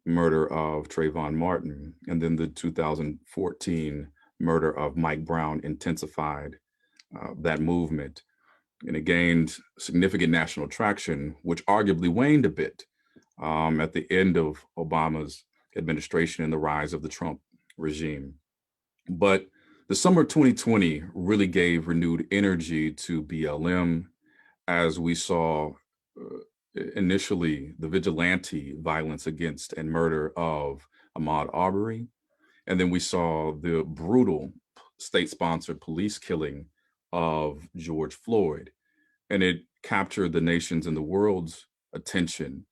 murder of Trayvon Martin, and then the 2014 murder of Mike Brown intensified that movement, and it gained significant national traction, which arguably waned a bit at the end of Obama's administration and the rise of the Trump regime. But the summer of 2020 really gave renewed energy to BLM as we saw initially the vigilante violence against and murder of Ahmaud Arbery. And then we saw the brutal state sponsored police killing of George Floyd. And it captured the nation's and the world's attention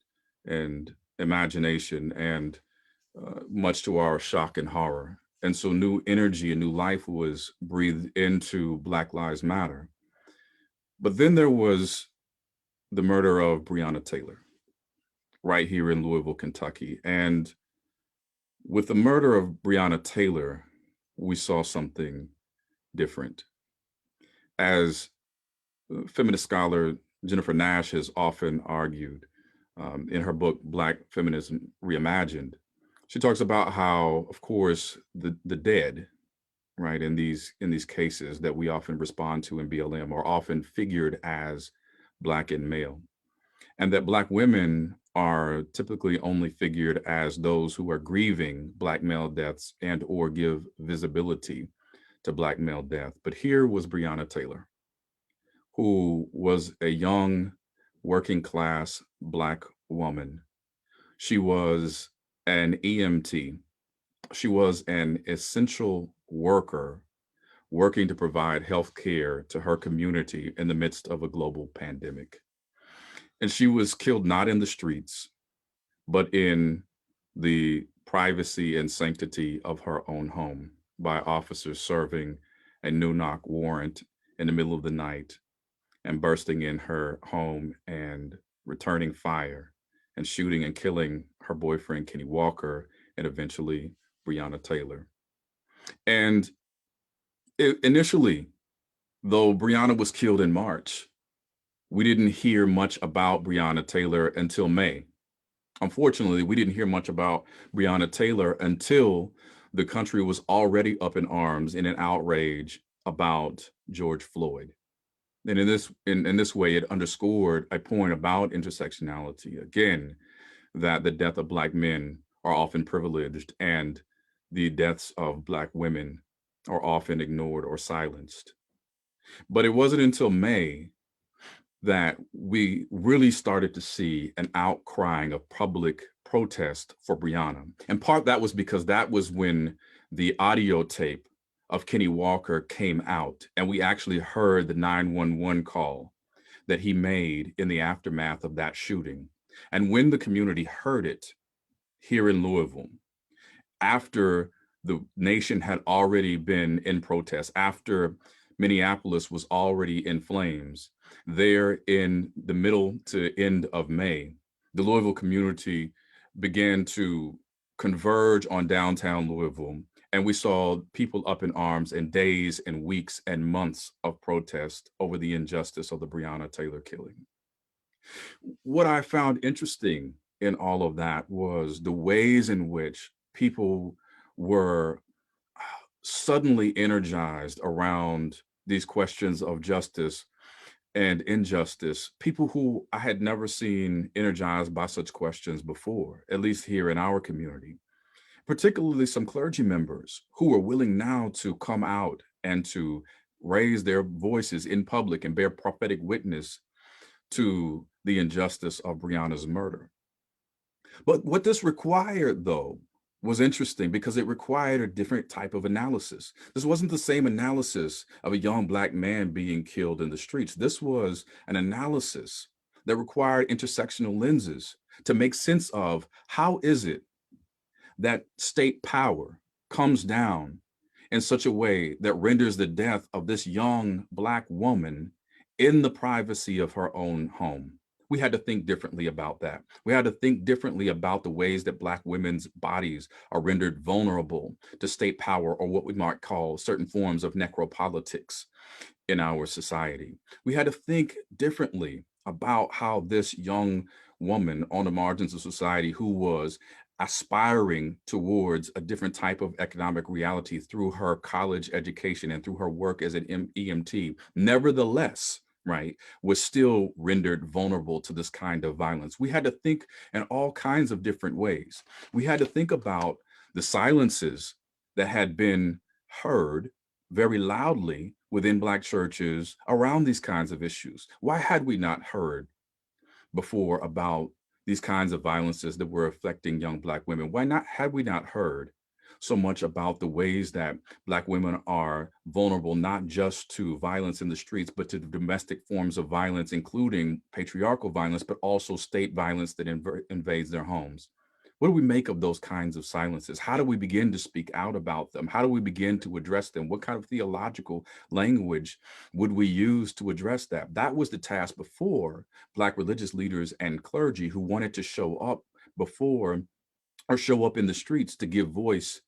and imagination, and much to our shock and horror. And so new energy and new life was breathed into Black Lives Matter. But then there was the murder of Breonna Taylor right here in Louisville, Kentucky. And with the murder of Breonna Taylor, we saw something different. As feminist scholar Jennifer Nash has often argued in her book, Black Feminism Reimagined, she talks about how, of course, the dead, right, in these cases that we often respond to in BLM are often figured as Black and male, and that Black women are typically only figured as those who are grieving Black male deaths and or give visibility to Black male death. But here was Breonna Taylor, who was a young working class Black woman. She was an EMT. She was an essential worker working to provide health care to her community in the midst of a global pandemic. And she was killed not in the streets, but in the privacy and sanctity of her own home by officers serving a no-knock warrant in the middle of the night and bursting in her home and returning fire and shooting and killing her boyfriend, Kenny Walker, and eventually Breonna Taylor. And initially, though Breonna was killed in March, we didn't hear much about Breonna Taylor until May. Unfortunately, we didn't hear much about Breonna Taylor until the country was already up in arms in an outrage about George Floyd. And in this way, it underscored a point about intersectionality. Again, that the death of Black men are often privileged and the deaths of Black women are often ignored or silenced. But it wasn't until May that we really started to see an outcrying of public protest for Breonna. And part that was because that was when the audio tape of Kenny Walker came out, and we actually heard the 911 call that he made in the aftermath of that shooting. And when the community heard it here in Louisville, after the nation had already been in protest, after Minneapolis was already in flames, there in the middle to end of May, the Louisville community began to converge on downtown Louisville. And we saw people up in arms in days and weeks and months of protest over the injustice of the Breonna Taylor killing. What I found interesting in all of that was the ways in which people were suddenly energized around these questions of justice and injustice. People who I had never seen energized by such questions before, at least here in our community, particularly some clergy members who are willing now to come out and to raise their voices in public and bear prophetic witness to the injustice of Breonna's murder. But what this required, though, was interesting because it required a different type of analysis. This wasn't the same analysis of a young Black man being killed in the streets. This was an analysis that required intersectional lenses to make sense of how is it that state power comes down in such a way that renders the death of this young Black woman in the privacy of her own home. We had to think differently about that. We had to think differently about the ways that Black women's bodies are rendered vulnerable to state power, or what we might call certain forms of necropolitics in our society. We had to think differently about how this young woman on the margins of society, who was aspiring towards a different type of economic reality through her college education and through her work as an EMT, nevertheless, right, was still rendered vulnerable to this kind of violence. We had to think in all kinds of different ways. We had to think about the silences that had been heard very loudly within Black churches around these kinds of issues. Why had we not heard before about these kinds of violences that were affecting young Black women? Why not had we not heard so much about the ways that Black women are vulnerable, not just to violence in the streets, but to the domestic forms of violence, including patriarchal violence, but also state violence that invades their homes? What do we make of those kinds of silences? How do we begin to speak out about them? How do we begin to address them? What kind of theological language would we use to address that? That was the task before Black religious leaders and clergy who wanted to show up before or show up in the streets to give voice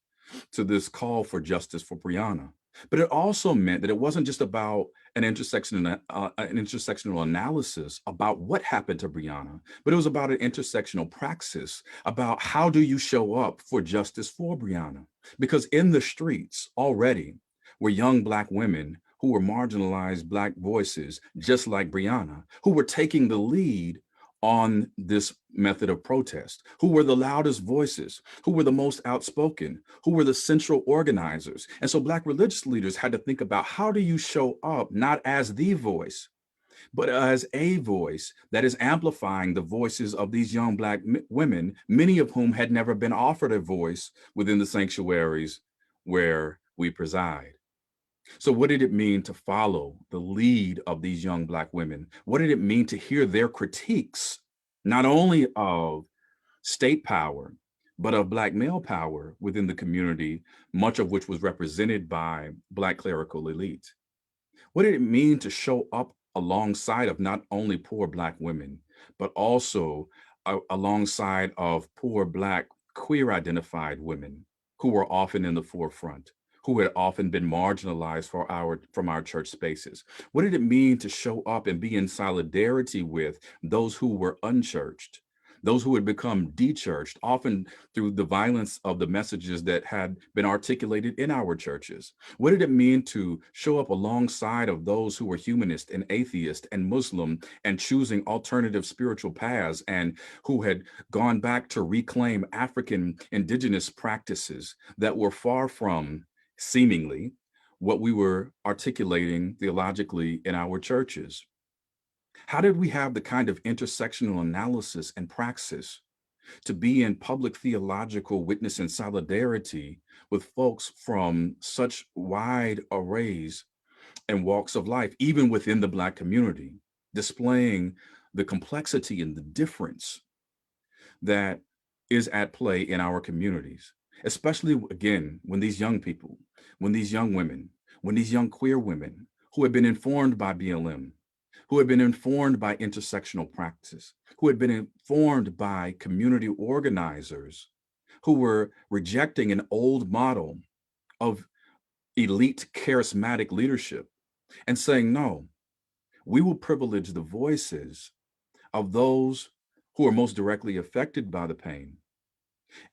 to this call for justice for Breonna. But it also meant that it wasn't just about an intersectional analysis about what happened to Breonna, but it was about an intersectional praxis about how do you show up for justice for Breonna? Because in the streets already were young Black women who were marginalized Black voices, just like Breonna, who were taking the lead on this method of protest, who were the loudest voices, who were the most outspoken, who were the central organizers. And so Black religious leaders had to think about, how do you show up not as the voice, but as a voice that is amplifying the voices of these young Black women, many of whom had never been offered a voice within the sanctuaries where we preside. So what did it mean to follow the lead of these young Black women? What did it mean to hear their critiques, not only of state power, but of Black male power within the community, much of which was represented by Black clerical elite? What did it mean to show up alongside of not only poor Black women, but also alongside of poor Black queer identified women who were often in the forefront, who had often been marginalized from our church spaces? What did it mean to show up and be in solidarity with those who were unchurched, those who had become dechurched, often through the violence of the messages that had been articulated in our churches? What did it mean to show up alongside of those who were humanist and atheist and Muslim and choosing alternative spiritual paths, and who had gone back to reclaim African indigenous practices that were far from, seemingly, what we were articulating theologically in our churches? How did we have the kind of intersectional analysis and praxis to be in public theological witness and solidarity with folks from such wide arrays and walks of life, even within the Black community, displaying the complexity and the difference that is at play in our communities, especially again, when these young people, when these young women, when these young queer women who had been informed by BLM, who had been informed by intersectional practice, who had been informed by community organizers, who were rejecting an old model of elite charismatic leadership and saying, no, we will privilege the voices of those who are most directly affected by the pain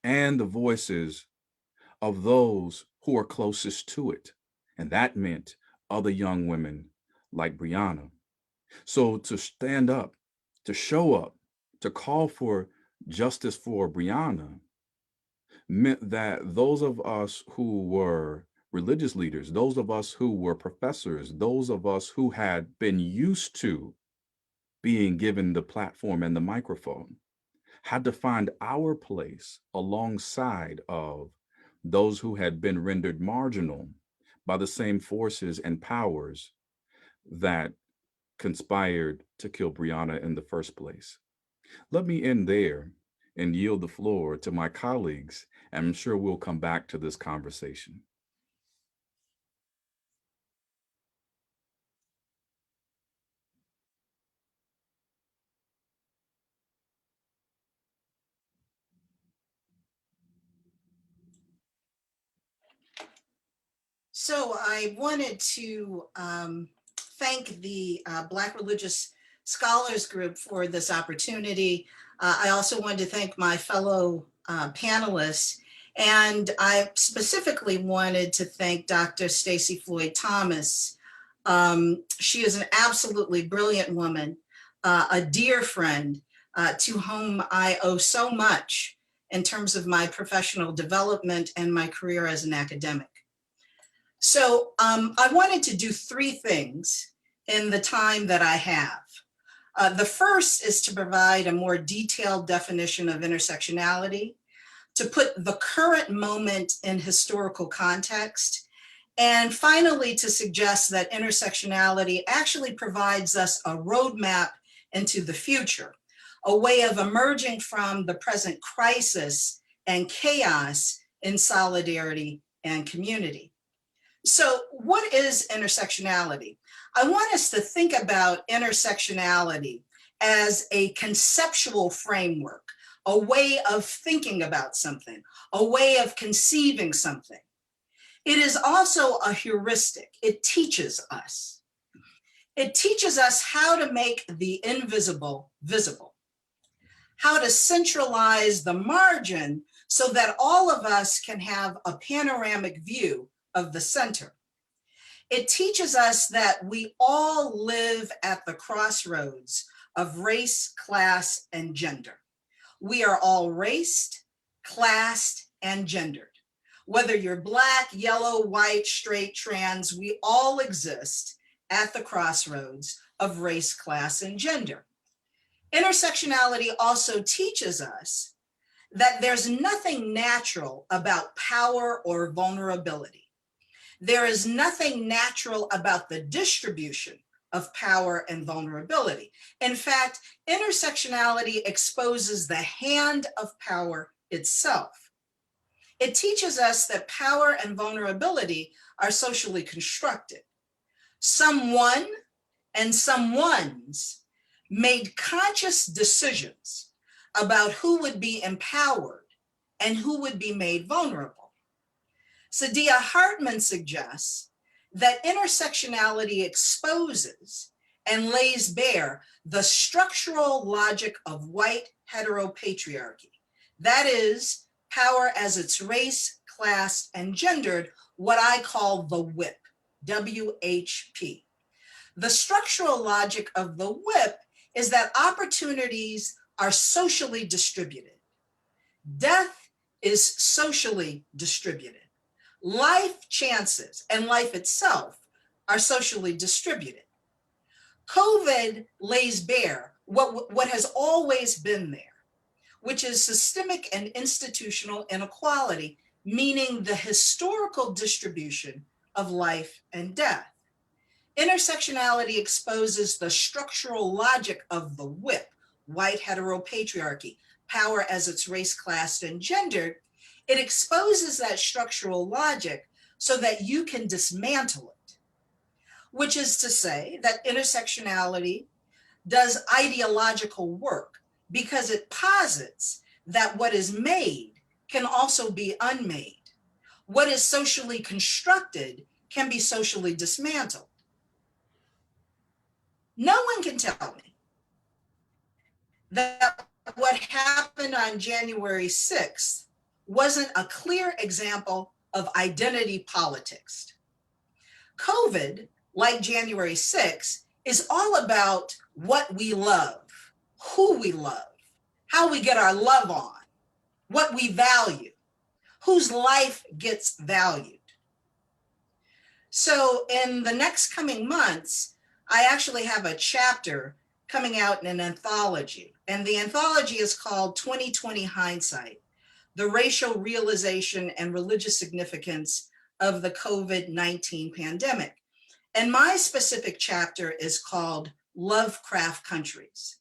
and the voices of those who are closest to it. And that meant other young women like Breonna. So to stand up, to show up, to call for justice for Breonna meant that those of us who were religious leaders, those of us who were professors, those of us who had been used to being given the platform and the microphone, had to find our place alongside of those who had been rendered marginal by the same forces and powers that conspired to kill Breonna in the first place. Let me end there and yield the floor to my colleagues, and I'm sure we'll come back to this conversation. So I wanted to thank the Black Religious Scholars Group for this opportunity. I also wanted to thank my fellow panelists. And I specifically wanted to thank Dr. Stacey Floyd Thomas. She is an absolutely brilliant woman, a dear friend to whom I owe so much in terms of my professional development and my career as an academic. So I wanted to do three things in the time that I have. The first is to provide a more detailed definition of intersectionality, to put the current moment in historical context, and finally to suggest that intersectionality actually provides us a roadmap into the future, a way of emerging from the present crisis and chaos in solidarity and community. So what is intersectionality? I want us to think about intersectionality as a conceptual framework, a way of thinking about something, a way of conceiving something. It is also a heuristic. It teaches us. It teaches us how to make the invisible visible, how to centralize the margin so that all of us can have a panoramic view of the center. It teaches us that we all live at the crossroads of race, class, and gender. We are all raced, classed, and gendered. Whether you're Black, yellow, white, straight, trans, we all exist at the crossroads of race, class, and gender. Intersectionality also teaches us that there's nothing natural about power or vulnerability. There is nothing natural about the distribution of power and vulnerability. In fact, intersectionality exposes the hand of power itself. It teaches us that power and vulnerability are socially constructed. Someone and someones made conscious decisions about who would be empowered and who would be made vulnerable. Saidiya Hartman suggests that intersectionality exposes and lays bare the structural logic of white heteropatriarchy. That is, power as it's race, class, and gendered, what I call the whip, WHP. The structural logic of the whip is that opportunities are socially distributed. Death is socially distributed. Life chances and life itself are socially distributed. COVID lays bare what has always been there, which is systemic and institutional inequality, meaning the historical distribution of life and death. Intersectionality exposes the structural logic of the whip, white heteropatriarchy, power as it's race, class, and gendered. It exposes that structural logic so that you can dismantle it, which is to say that intersectionality does ideological work because it posits that what is made can also be unmade. What is socially constructed can be socially dismantled. No one can tell me that what happened on January 6th wasn't a clear example of identity politics. COVID, like January 6th, is all about what we love, who we love, how we get our love on, what we value, whose life gets valued. So in the next coming months, I actually have a chapter coming out in an anthology, and the anthology is called 2020 Hindsight, the Racial Realization and Religious Significance of the COVID-19 Pandemic. And my specific chapter is called Lovecraft Countries.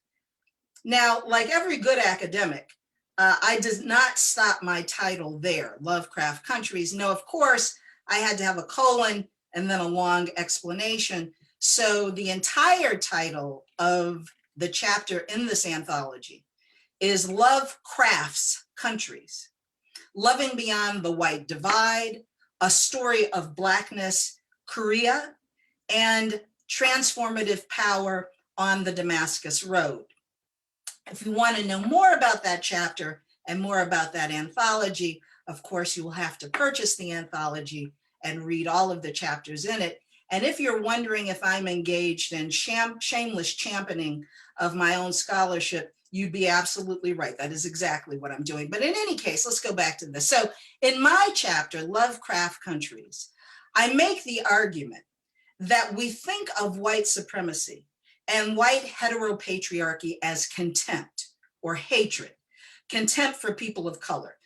Now, like every good academic, I did not stop my title there, Lovecraft Countries. No, of course, I had to have a colon and then a long explanation. So the entire title of the chapter in this anthology is Lovecraft's Countries, Loving Beyond the White Divide, A Story of Blackness, Korea, and Transformative Power on the Damascus Road. If you want to know more about that chapter, and more about that anthology, of course, you will have to purchase the anthology and read all of the chapters in it. And if you're wondering if I'm engaged in shameless championing of my own scholarship, you'd be absolutely right. That is exactly what I'm doing. But in any case, let's go back to this. So in my chapter, Lovecraft Countries, I make the argument that we think of white supremacy and white heteropatriarchy as contempt or hatred, contempt for people of color,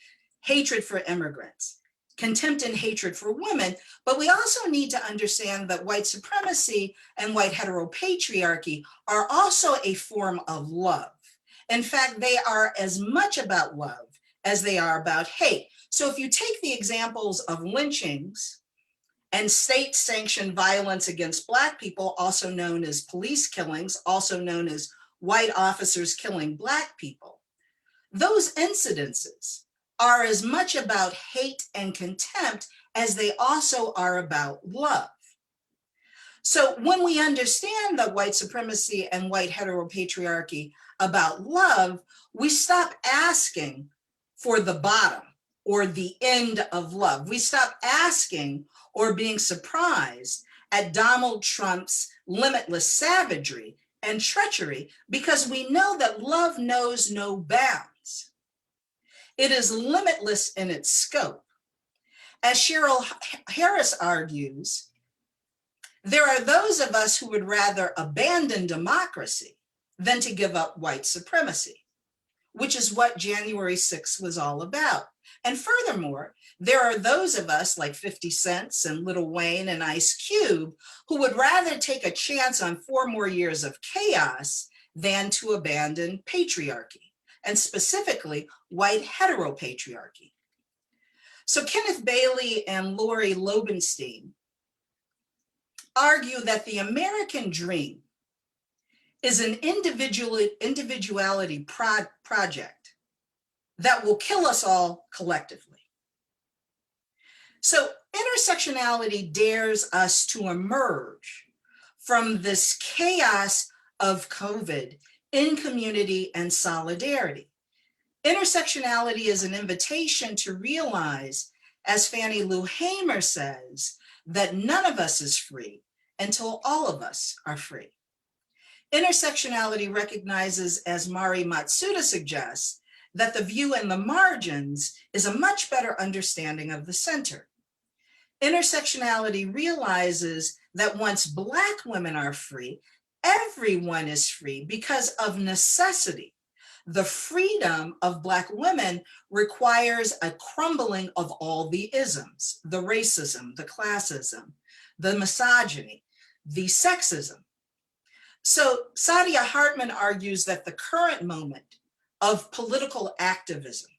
hatred for immigrants, contempt and hatred for women. But we also need to understand that white supremacy and white heteropatriarchy are also a form of love. In fact, they are as much about love as they are about hate. So if you take the examples of lynchings and state-sanctioned violence against Black people, also known as police killings, also known as white officers killing Black people, those incidences are as much about hate and contempt as they also are about love. So when we understand that white supremacy and white heteropatriarchy about love, we stop asking for the bottom or the end of love. We stop asking or being surprised at Donald Trump's limitless savagery and treachery, because we know that love knows no bounds. It is limitless in its scope. As Cheryl Harris argues, there are those of us who would rather abandon democracy than to give up white supremacy, which is what January 6th was all about. And furthermore, there are those of us like 50 Cent and Lil Wayne and Ice Cube who would rather take a chance on 4 more years of chaos than to abandon patriarchy, and specifically white heteropatriarchy. So Kenneth Bailey and Lori Lobenstein argue that the American dream is an individuality project that will kill us all collectively. So intersectionality dares us to emerge from this chaos of COVID in community and solidarity. Intersectionality is an invitation to realize, as Fannie Lou Hamer says, that none of us is free until all of us are free. Intersectionality recognizes, as Mari Matsuda suggests, that the view in the margins is a much better understanding of the center. Intersectionality realizes that once Black women are free, everyone is free because of necessity. The freedom of Black women requires a crumbling of all the isms, the racism, the classism, the misogyny, the sexism. So Saidiya Hartman argues that the current moment of political activism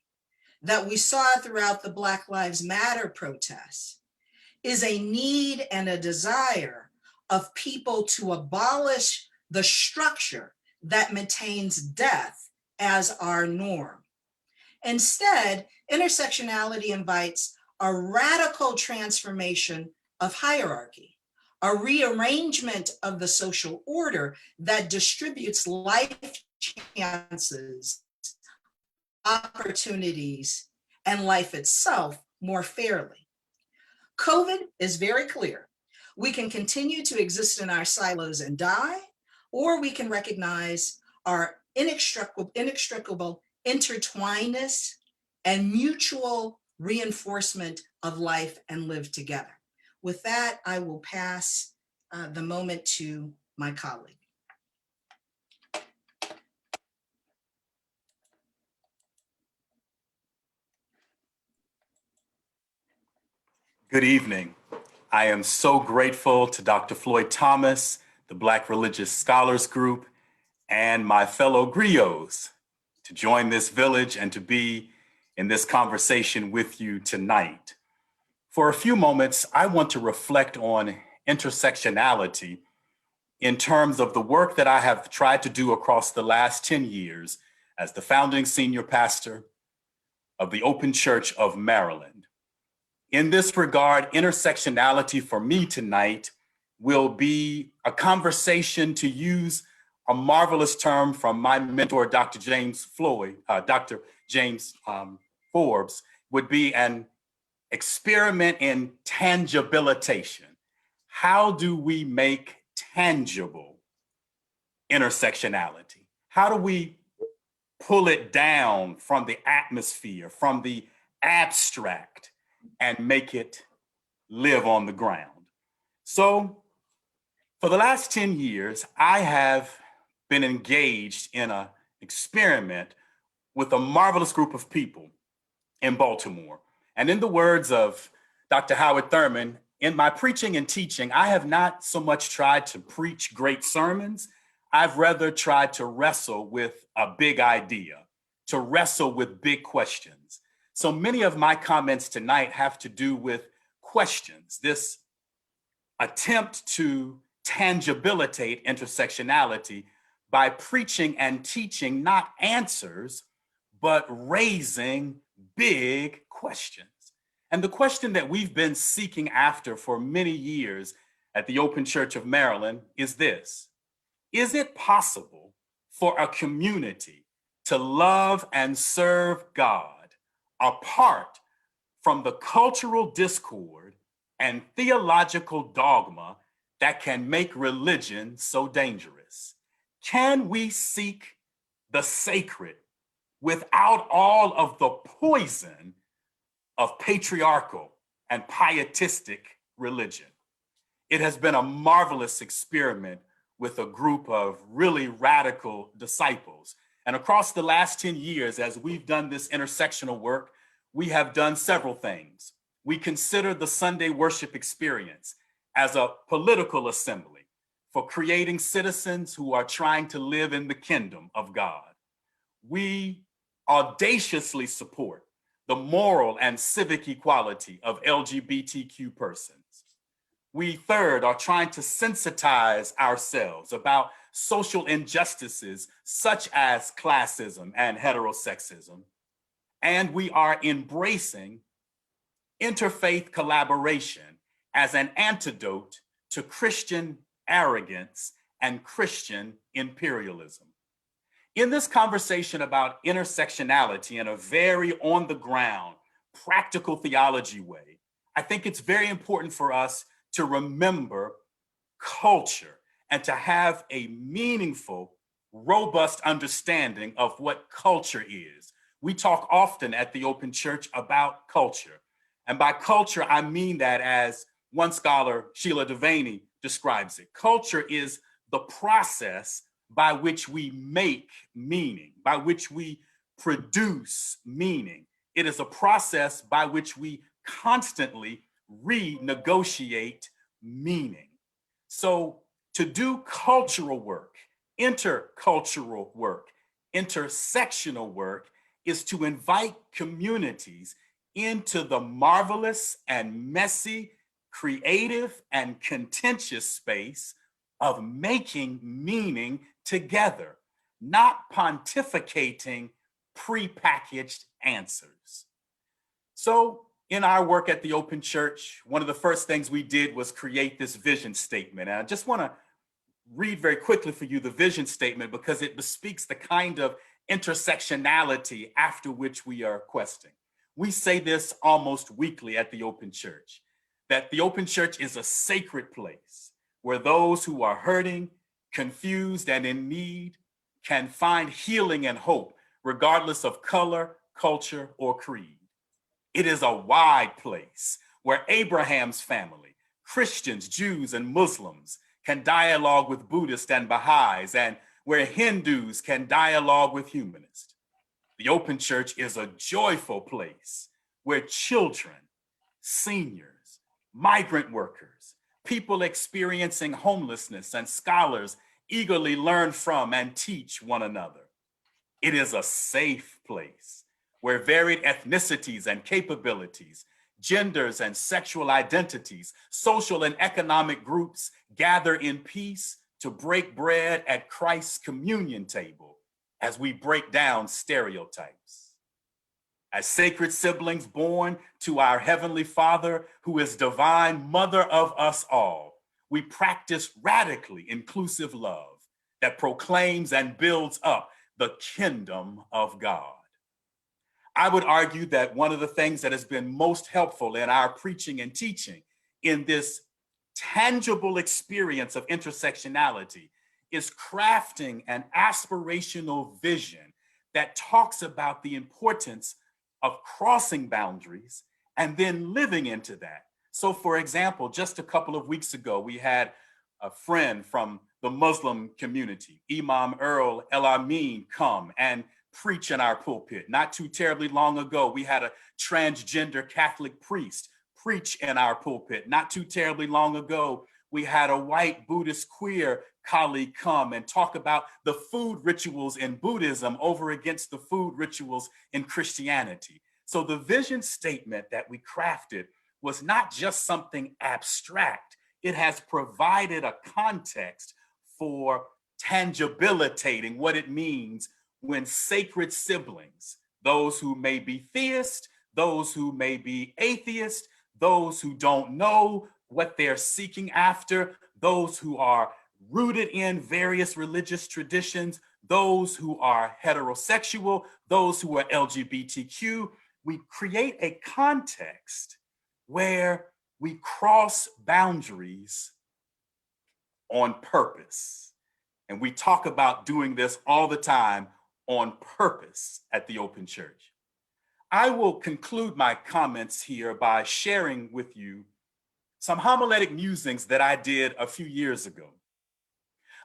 that we saw throughout the Black Lives Matter protests is a need and a desire of people to abolish the structure that maintains death as our norm. Instead, intersectionality invites a radical transformation of hierarchy, a rearrangement of the social order that distributes life chances, opportunities, and life itself more fairly. COVID is very clear. We can continue to exist in our silos and die, or we can recognize our inextricable intertwinedness and mutual reinforcement of life and live together. With that, I will pass the moment to my colleague. Good evening. I am so grateful to Dr. Floyd Thomas, the Black Religious Scholars Group, and my fellow griots to join this village and to be in this conversation with you tonight. For a few moments, I want to reflect on intersectionality in terms of the work that I have tried to do across the last 10 years as the founding senior pastor of the Open Church of Maryland. In this regard, intersectionality for me tonight will be a conversation, to use a marvelous term from my mentor, Dr. James Forbes, would be an experiment in tangibilitation. How do we make tangible intersectionality? How do we pull it down from the atmosphere, from the abstract, and make it live on the ground? So for the last 10 years, I have been engaged in an experiment with a marvelous group of people in Baltimore. And in the words of Dr. Howard Thurman, in my preaching and teaching, I have not so much tried to preach great sermons. I've rather tried to wrestle with a big idea, to wrestle with big questions. So many of my comments tonight have to do with questions, this attempt to tangibilitate intersectionality by preaching and teaching not answers, but raising big questions. And the question that we've been seeking after for many years at the Open Church of Maryland is this: is it possible for a community to love and serve God apart from the cultural discord and theological dogma that can make religion so dangerous? Can we seek the sacred without all of the poison of patriarchal and pietistic religion? It has been a marvelous experiment with a group of really radical disciples. And across the last 10 years, as we've done this intersectional work, we have done several things. We consider the Sunday worship experience as a political assembly for creating citizens who are trying to live in the kingdom of God. We audaciously support the moral and civic equality of LGBTQ persons. We, third, are trying to sensitize ourselves about social injustices such as classism and heterosexism. And we are embracing interfaith collaboration as an antidote to Christian arrogance and Christian imperialism. In this conversation about intersectionality in a very on the ground, practical theology way, I think it's very important for us to remember culture and to have a meaningful, robust understanding of what culture is. We talk often at the Open Church about culture. And by culture, I mean that as one scholar, Sheila Devaney, describes it. Culture is the process by which we make meaning, by which we produce meaning. It is a process by which we constantly renegotiate meaning. So to do cultural work, intercultural work, intersectional work is to invite communities into the marvelous and messy, creative and contentious space of making meaning together, not pontificating prepackaged answers. So in our work at the Open Church, one of the first things we did was create this vision statement. And I just want to read very quickly for you the vision statement because it bespeaks the kind of intersectionality after which we are questing. We say this almost weekly at the Open Church, that the Open Church is a sacred place where those who are hurting, confused, and in need can find healing and hope, regardless of color, culture, or creed. It is a wide place where Abraham's family, Christians, Jews, and Muslims can dialogue with Buddhists and Baha'is, and where Hindus can dialogue with humanists. The Open Church is a joyful place where children, seniors, migrant workers, people experiencing homelessness, and scholars eagerly learn from and teach one another. It is a safe place where varied ethnicities and capabilities, genders and sexual identities, social and economic groups gather in peace to break bread at Christ's communion table as we break down stereotypes. As sacred siblings born to our Heavenly Father, who is divine mother of us all, we practice radically inclusive love that proclaims and builds up the kingdom of God. I would argue that one of the things that has been most helpful in our preaching and teaching in this tangible experience of intersectionality is crafting an aspirational vision that talks about the importance of crossing boundaries and then living into that. So for example, just a couple of weeks ago, we had a friend from the Muslim community, Imam Earl El Amin, come and preach in our pulpit. Not too terribly long ago, we had a transgender Catholic priest preach in our pulpit. Not too terribly long ago, we had a white Buddhist queer colleague come and talk about the food rituals in Buddhism over against the food rituals in Christianity. So the vision statement that we crafted was not just something abstract. It has provided a context for tangibilitating what it means when sacred siblings, those who may be theist, those who may be atheist, those who don't know what they're seeking after, those who are rooted in various religious traditions, those who are heterosexual, those who are LGBTQ, we create a context where we cross boundaries on purpose. And we talk about doing this all the time on purpose at the Open Church. I will conclude my comments here by sharing with you some homiletic musings that I did a few years ago.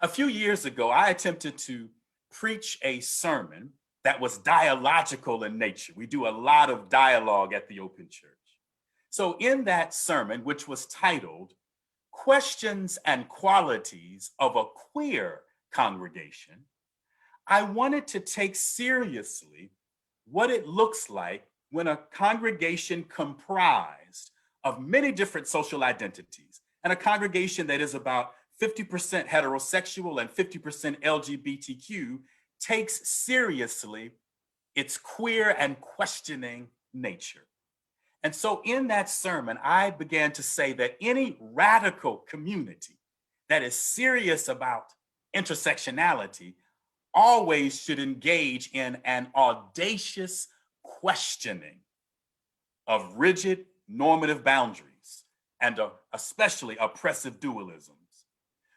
A few years ago, I attempted to preach a sermon that was dialogical in nature. We do a lot of dialogue at the Open Church. So in that sermon, which was titled Questions and Qualities of a Queer Congregation, I wanted to take seriously what it looks like when a congregation comprised of many different social identities and a congregation that is about 50% heterosexual and 50% LGBTQ takes seriously its queer and questioning nature. And so in that sermon, I began to say that any radical community that is serious about intersectionality always should engage in an audacious questioning of rigid normative boundaries and especially oppressive dualisms.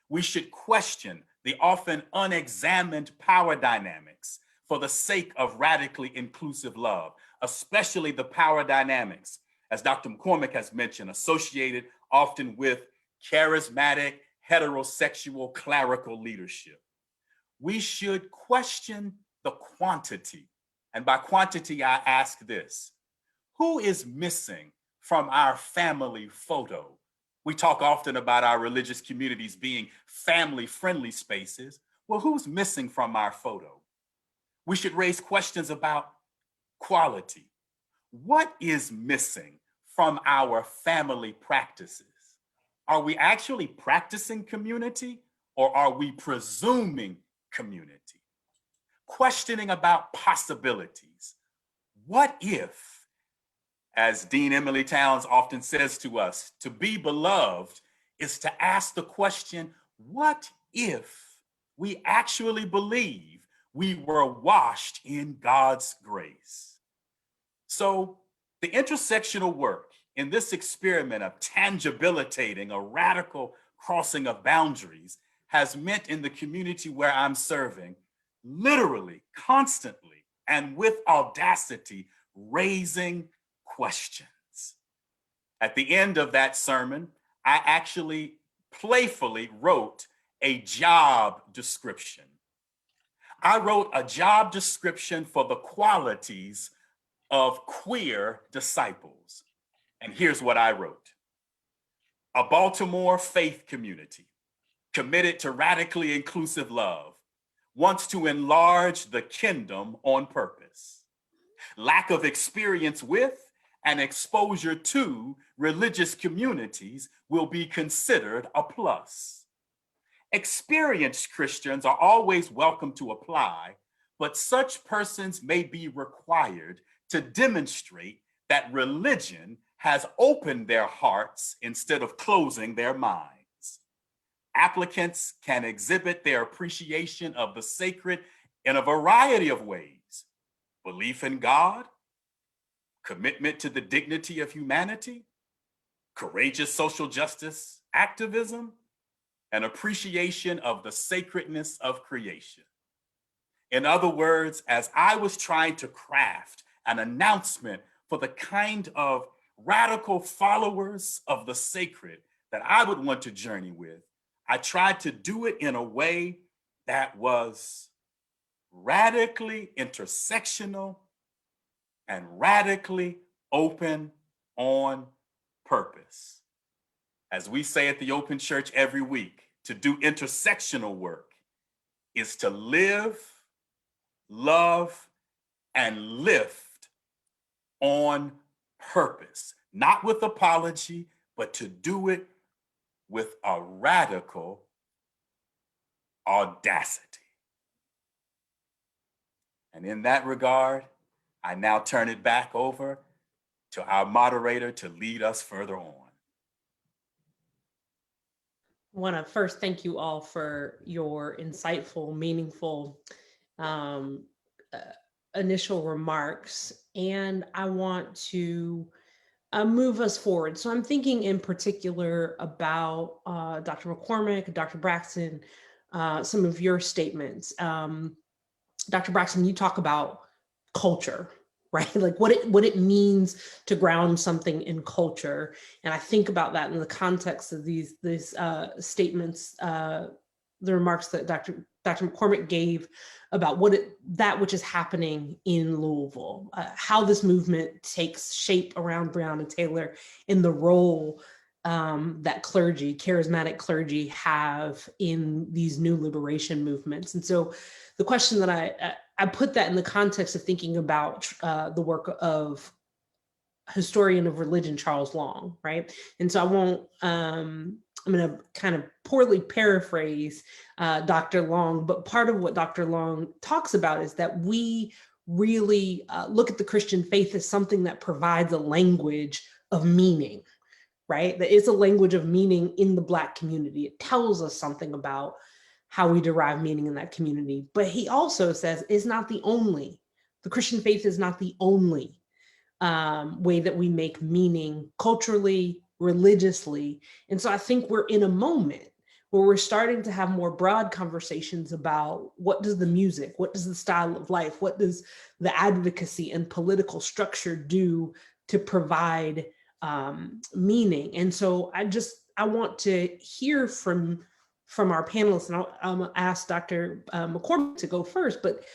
We should question the often unexamined power dynamics for the sake of radically inclusive love, especially the power dynamics, as Dr. McCormick has mentioned, associated often with charismatic, heterosexual, clerical leadership. We should question the quantity. And by quantity, I ask this: who is missing from our family photo? We talk often about our religious communities being family-friendly spaces. Well, who's missing from our photo? We should raise questions about quality. What is missing from our family practices? Are we actually practicing community, or are we presuming community? Questioning about possibilities. What if, as Dean Emily Towns often says to us, to be beloved is to ask the question, what if we actually believe we were washed in God's grace? So the intersectional work in this experiment of tangibilitating a radical crossing of boundaries has meant in the community where I'm serving, literally, constantly, and with audacity, raising questions. At the end of that sermon, I actually playfully wrote a job description. I wrote a job description for the qualities of queer disciples. And here's what I wrote: a Baltimore faith community committed to radically inclusive love, wants to enlarge the kingdom on purpose. Lack of experience with and exposure to religious communities will be considered a plus. Experienced Christians are always welcome to apply, but such persons may be required to demonstrate that religion has opened their hearts instead of closing their minds. Applicants can exhibit their appreciation of the sacred in a variety of ways: belief in God, commitment to the dignity of humanity, courageous social justice activism, and appreciation of the sacredness of creation. In other words, as I was trying to craft an announcement for the kind of radical followers of the sacred that I would want to journey with, I tried to do it in a way that was radically intersectional and radically open on purpose. As we say at the Open Church every week, to do intersectional work is to live, love, and lift on purpose, not with apology, but to do it with a radical audacity. And in that regard, I now turn it back over to our moderator to lead us further on. I want to first thank you all for your insightful, meaningful initial remarks. And I want to move us forward. So I'm thinking in particular about Dr. McCormick, Dr. Braxton, some of your statements. Dr. Braxton, you talk about culture, right? Like what it means to ground something in culture. And I think about that in the context of these statements, the remarks that Dr. McCormick gave about that which is happening in Louisville, how this movement takes shape around Breonna and Taylor, in the role that charismatic clergy have in these new liberation movements. And so the question that I put that in the context of thinking about the work of historian of religion, Charles Long, right? And so I'm going to kind of poorly paraphrase Dr. Long, but part of what Dr. Long talks about is that we really look at the Christian faith as something that provides a language of meaning, right? That is a language of meaning in the Black community. It tells us something about how we derive meaning in that community. But he also says the Christian faith is not the only way that we make meaning culturally, religiously. And so I think we're in a moment where we're starting to have more broad conversations about what does the music, what does the style of life, what does the advocacy and political structure do to provide meaning. And so I want to hear from our panelists, and I'll ask Dr. McCormick to go first, but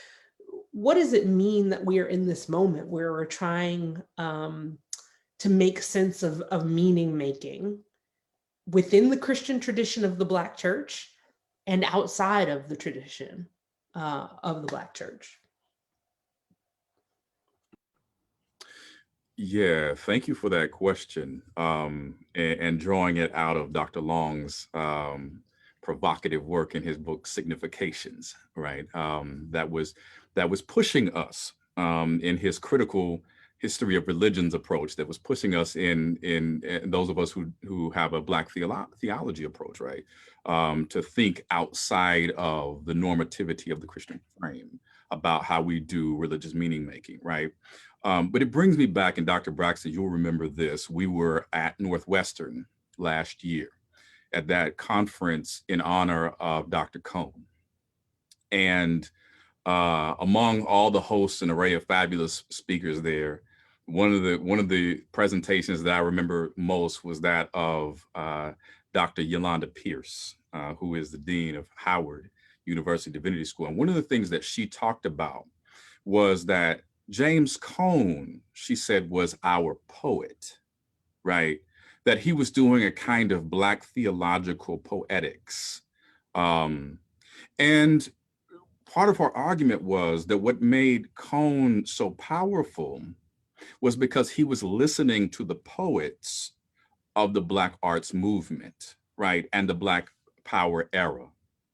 what does it mean that we are in this moment where we're trying to make sense of meaning making within the Christian tradition of the Black church and outside of the tradition of the Black church? Yeah, thank you for that question, and drawing it out of Dr. Long's provocative work in his book Significations, right? That was pushing us in his critical history of religions approach, that was pushing us in those of us who have a Black theology approach, right? To think outside of the normativity of the Christian frame about how we do religious meaning making, right? But it brings me back, and Dr. Braxton, you'll remember this, we were at Northwestern last year at that conference in honor of Dr. Cone. And among all the hosts and array of fabulous speakers there, one of the presentations that I remember most was that of Dr. Yolanda Pierce, who is the dean of Howard University Divinity School. And one of the things that she talked about was that James Cone, she said, was our poet, right? That he was doing a kind of Black theological poetics. And part of her argument was that what made Cone so powerful was because he was listening to the poets of the Black arts movement, right? And the Black power era,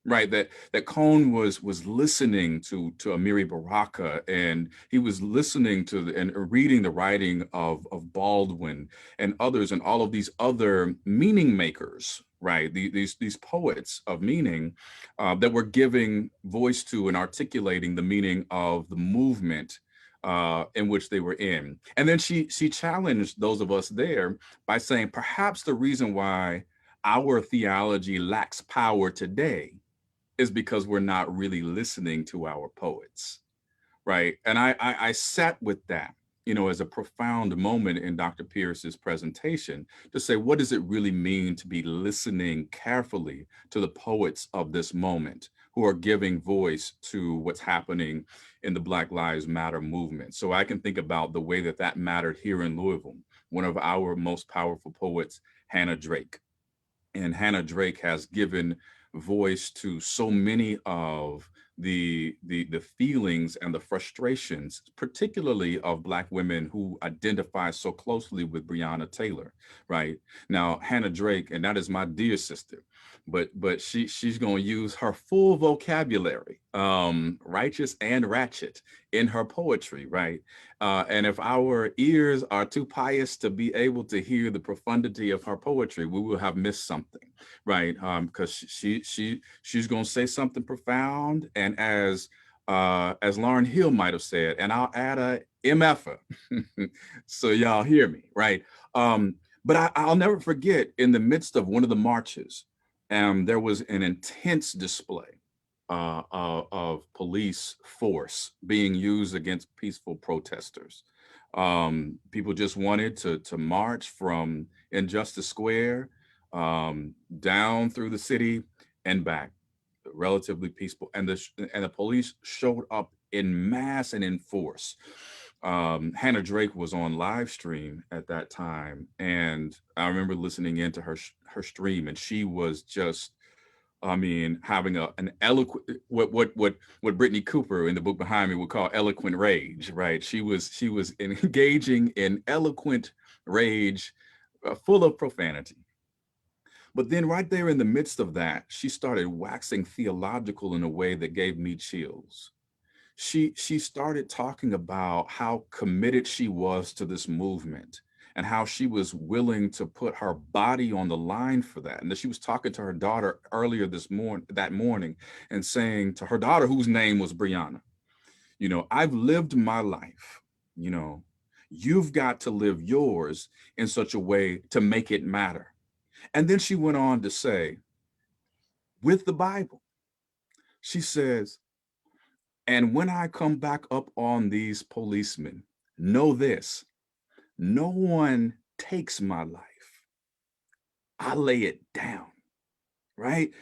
right? That Cone was listening to Amiri Baraka, and he was listening to and reading the writing of Baldwin and others, and all of these other meaning makers, right? These poets of meaning that were giving voice to and articulating the meaning of the movement in which they were in. And then she challenged those of us there by saying, perhaps the reason why our theology lacks power today is because we're not really listening to our poets, right? And I sat with that, as a profound moment in Dr. Pierce's presentation to say, what does it really mean to be listening carefully to the poets of this moment who are giving voice to what's happening in the Black Lives Matter movement? So I can think about the way that that mattered here in Louisville. One of our most powerful poets, Hannah Drake. And Hannah Drake has given voice to so many of the feelings and the frustrations, particularly of Black women who identify so closely with Breonna Taylor, right? Now, Hannah Drake, and that is my dear sister, but she's going to use her full vocabulary, righteous and ratchet, in her poetry, right? And if our ears are too pious to be able to hear the profundity of her poetry, we will have missed something, right? Because she's going to say something profound, and as Lauryn Hill might have said, and I'll add a MFer, so y'all hear me, right? But I'll never forget, in the midst of one of the marches, there was an intense display of police force being used against peaceful protesters. People just wanted to march from Injustice Square down through the city and back, relatively peaceful. And the police showed up in mass and in force. Hannah Drake was on live stream at that time, and I remember listening into her stream, and she was just, having an eloquent, what Brittany Cooper in the book behind me would call eloquent rage, right? She was engaging in eloquent rage, full of profanity. But then right there in the midst of that, she started waxing theological in a way that gave me chills. She started talking about how committed she was to this movement and how she was willing to put her body on the line for that. And that she was talking to her daughter earlier that morning, and saying to her daughter, whose name was Brianna, I've lived my life, you've got to live yours in such a way to make it matter. And then she went on to say, with the Bible, she says, and when I come back up on these policemen, know this: no one takes my life. I lay it down, right?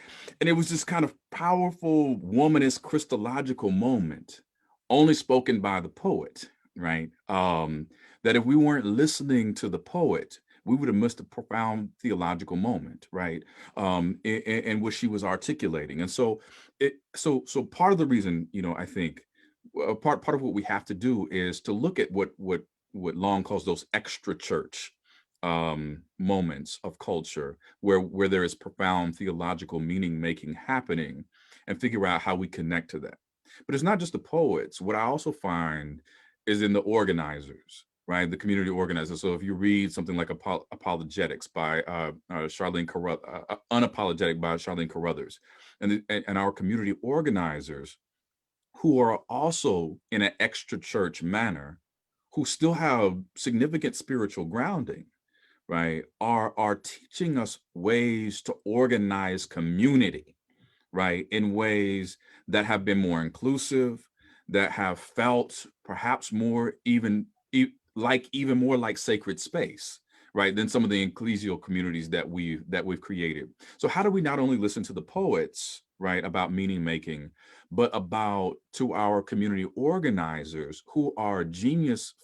And it was this kind of powerful, womanist, Christological moment, only spoken by the poet, right? That if we weren't listening to the poet, we would have missed a profound theological moment, right? In what she was articulating. And so part of the reason, I think part of what we have to do is to look at what Long calls those extra church moments of culture where there is profound theological meaning making happening, and figure out how we connect to that. But it's not just the poets. What I also find is in the organizers, right? The community organizers. So if you read something like Apologetics by Charlene Carruthers, Unapologetic by Charlene Carruthers, and our community organizers, who are also in an extra church manner, who still have significant spiritual grounding, right, are teaching us ways to organize community, right, in ways that have been more inclusive, that have felt perhaps more even more like sacred space, right, than some of the ecclesial communities that we've created. So how do we not only listen to the poets, right, about meaning making, but about to our community organizers who are genius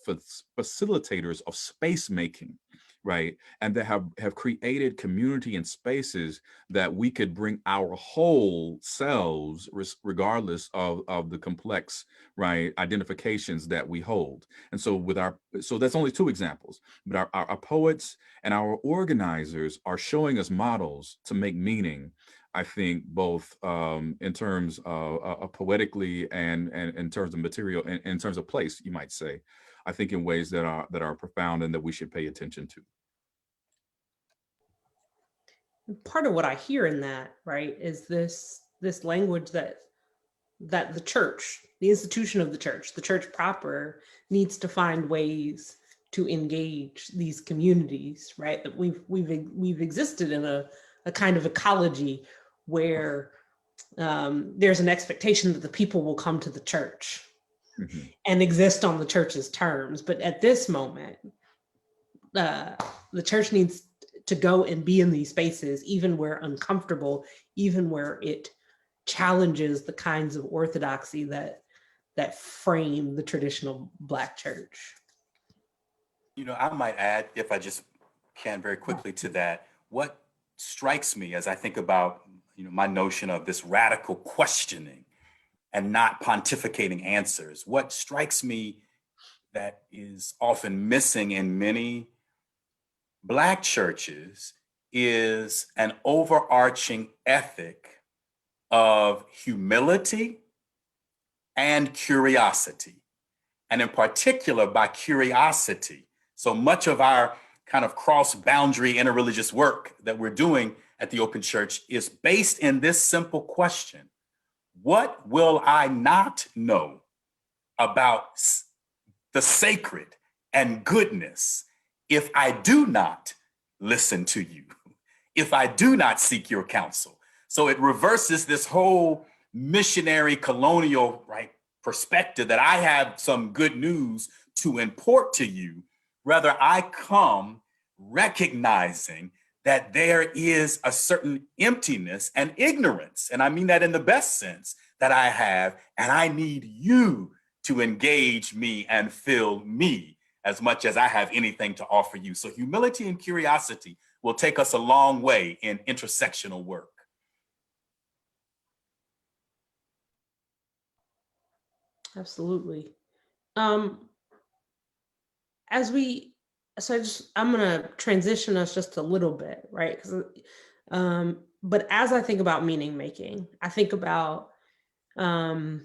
facilitators of space making, right, and that have created community and spaces that we could bring our whole selves, regardless of the complex, right, identifications that we hold. And so so that's only two examples, but our poets and our organizers are showing us models to make meaning, I think, both in terms of poetically and in terms of material, in terms of place, you might say, I think, in ways that are profound and that we should pay attention to. Part of what I hear in that, right, is this language that the church, the institution of the church proper needs to find ways to engage these communities, right? That we've existed in a kind of ecology where there's an expectation that the people will come to the church and exist on the church's terms. But at this moment, the church needs to go and be in these spaces, even where uncomfortable, even where it challenges the kinds of orthodoxy that frame the traditional Black church. You know, I might add, if I just can very quickly to that, what strikes me as I think about, you know, my notion of this radical questioning and not pontificating answers, what strikes me that is often missing in many Black churches is an overarching ethic of humility and curiosity. And in particular, by curiosity, so much of our kind of cross-boundary interreligious work that we're doing at the Open Church is based in this simple question: what will I not know about the sacred and goodness if I do not listen to you, if I do not seek your counsel? So it reverses this whole missionary colonial, right, perspective that I have some good news to import to you. Rather, I come recognizing that there is a certain emptiness and ignorance, and I mean that in the best sense, that I have, and I need you to engage me and fill me as much as I have anything to offer you. So humility and curiosity will take us a long way in intersectional work. Absolutely. I'm going to transition us just a little bit, right? But as I think about meaning making, I think about a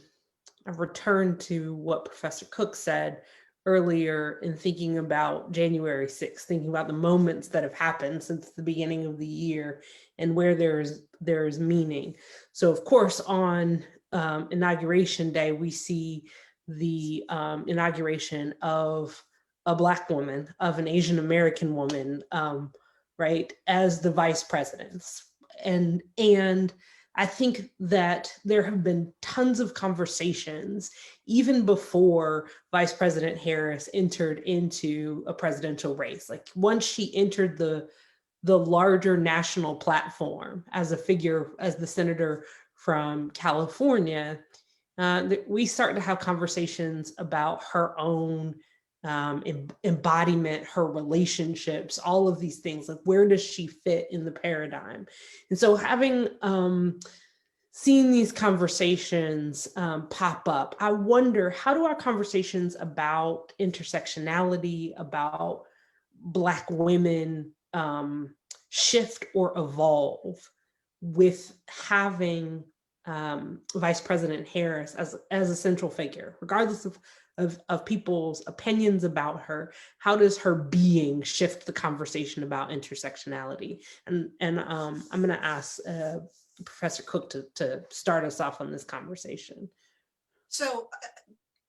return to what Professor Cook said earlier in thinking about January 6th, thinking about the moments that have happened since the beginning of the year and where there's meaning. So of course, on Inauguration Day, we see the inauguration of a Black woman, of an Asian American woman, right, as the vice presidents. And I think that there have been tons of conversations even before Vice President Harris entered into a presidential race. Like once she entered the larger national platform as a figure, as the senator from California, we start to have conversations about her own embodiment, her relationships, all of these things. Like, where does she fit in the paradigm? And so having seen these conversations pop up, I wonder, how do our conversations about intersectionality, about Black women shift or evolve with having Vice President Harris as a central figure, regardless of people's opinions about her? How does her being shift the conversation about intersectionality? And I'm going to ask Professor Cook to start us off on this conversation. So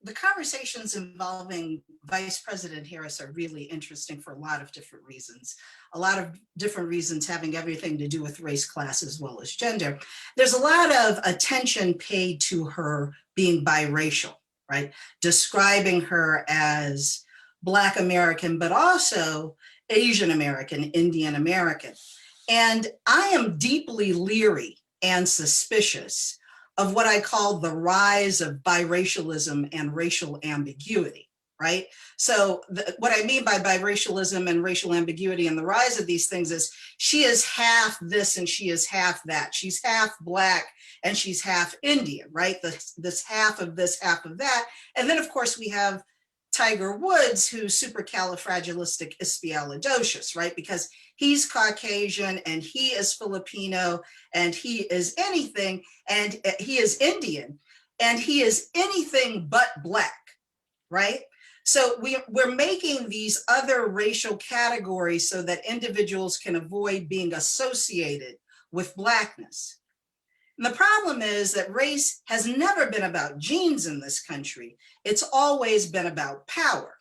the conversations involving Vice President Harris are really interesting for a lot of different reasons. A lot of different reasons having everything to do with race, class, as well as gender. There's a lot of attention paid to her being biracial, right? Describing her as Black American, but also Asian American, Indian American. And I am deeply leery and suspicious of what I call the rise of biracialism and racial ambiguity, right? So what I mean by biracialism and racial ambiguity and the rise of these things is she is half this and she is half that. She's half Black and she's half Indian, right? This half of this, half of that. And then of course we have Tiger Woods, who's supercalifragilisticexpialidocious, right? Because he's Caucasian and he is Filipino and he is anything, and he is Indian and he is anything but Black, right? So we're making these other racial categories so that individuals can avoid being associated with Blackness. And the problem is that race has never been about genes in this country. It's always been about power.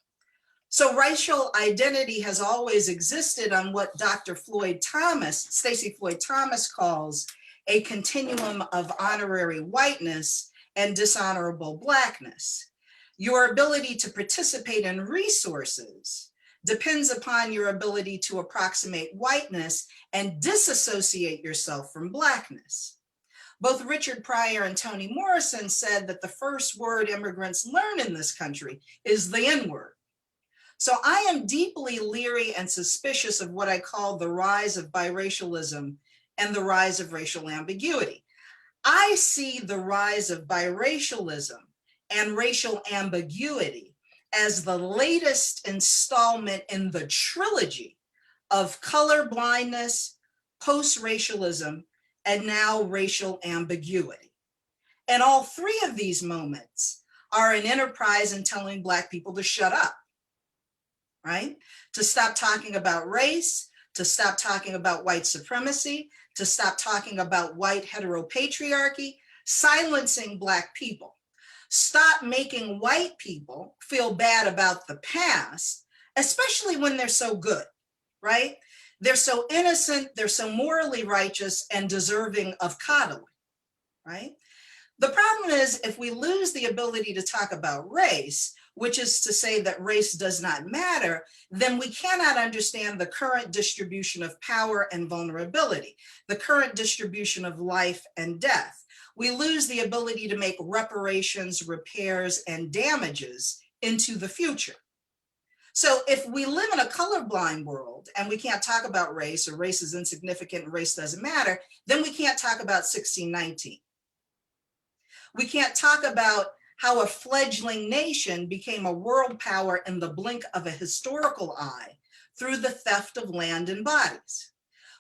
So racial identity has always existed on what Dr. Stacey Floyd Thomas calls a continuum of honorary whiteness and dishonorable Blackness. Your ability to participate in resources depends upon your ability to approximate whiteness and disassociate yourself from Blackness. Both Richard Pryor and Toni Morrison said that the first word immigrants learn in this country is the N-word. So I am deeply leery and suspicious of what I call the rise of biracialism and the rise of racial ambiguity. I see the rise of biracialism and racial ambiguity as the latest installment in the trilogy of color blindness, post-racialism, and now racial ambiguity. And all three of these moments are an enterprise in telling Black people to shut up, right? To stop talking about race, to stop talking about white supremacy, to stop talking about white heteropatriarchy, silencing Black people. Stop making white people feel bad about the past, especially when they're so good, right? They're so innocent, they're so morally righteous and deserving of coddling, right? The problem is if we lose the ability to talk about race, which is to say that race does not matter, then we cannot understand the current distribution of power and vulnerability, the current distribution of life and death. We lose the ability to make reparations, repairs, and damages into the future. So if we live in a colorblind world and we can't talk about race, or race is insignificant and race doesn't matter, then we can't talk about 1619. We can't talk about how a fledgling nation became a world power in the blink of a historical eye through the theft of land and bodies.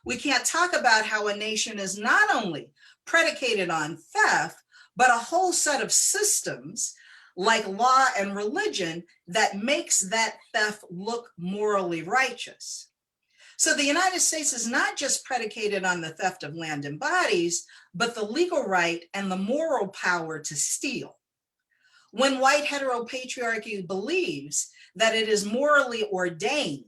We can't talk about how a nation is not only predicated on theft, but a whole set of systems like law and religion that makes that theft look morally righteous. So the United States is not just predicated on the theft of land and bodies, but the legal right and the moral power to steal. When white heteropatriarchy believes that it is morally ordained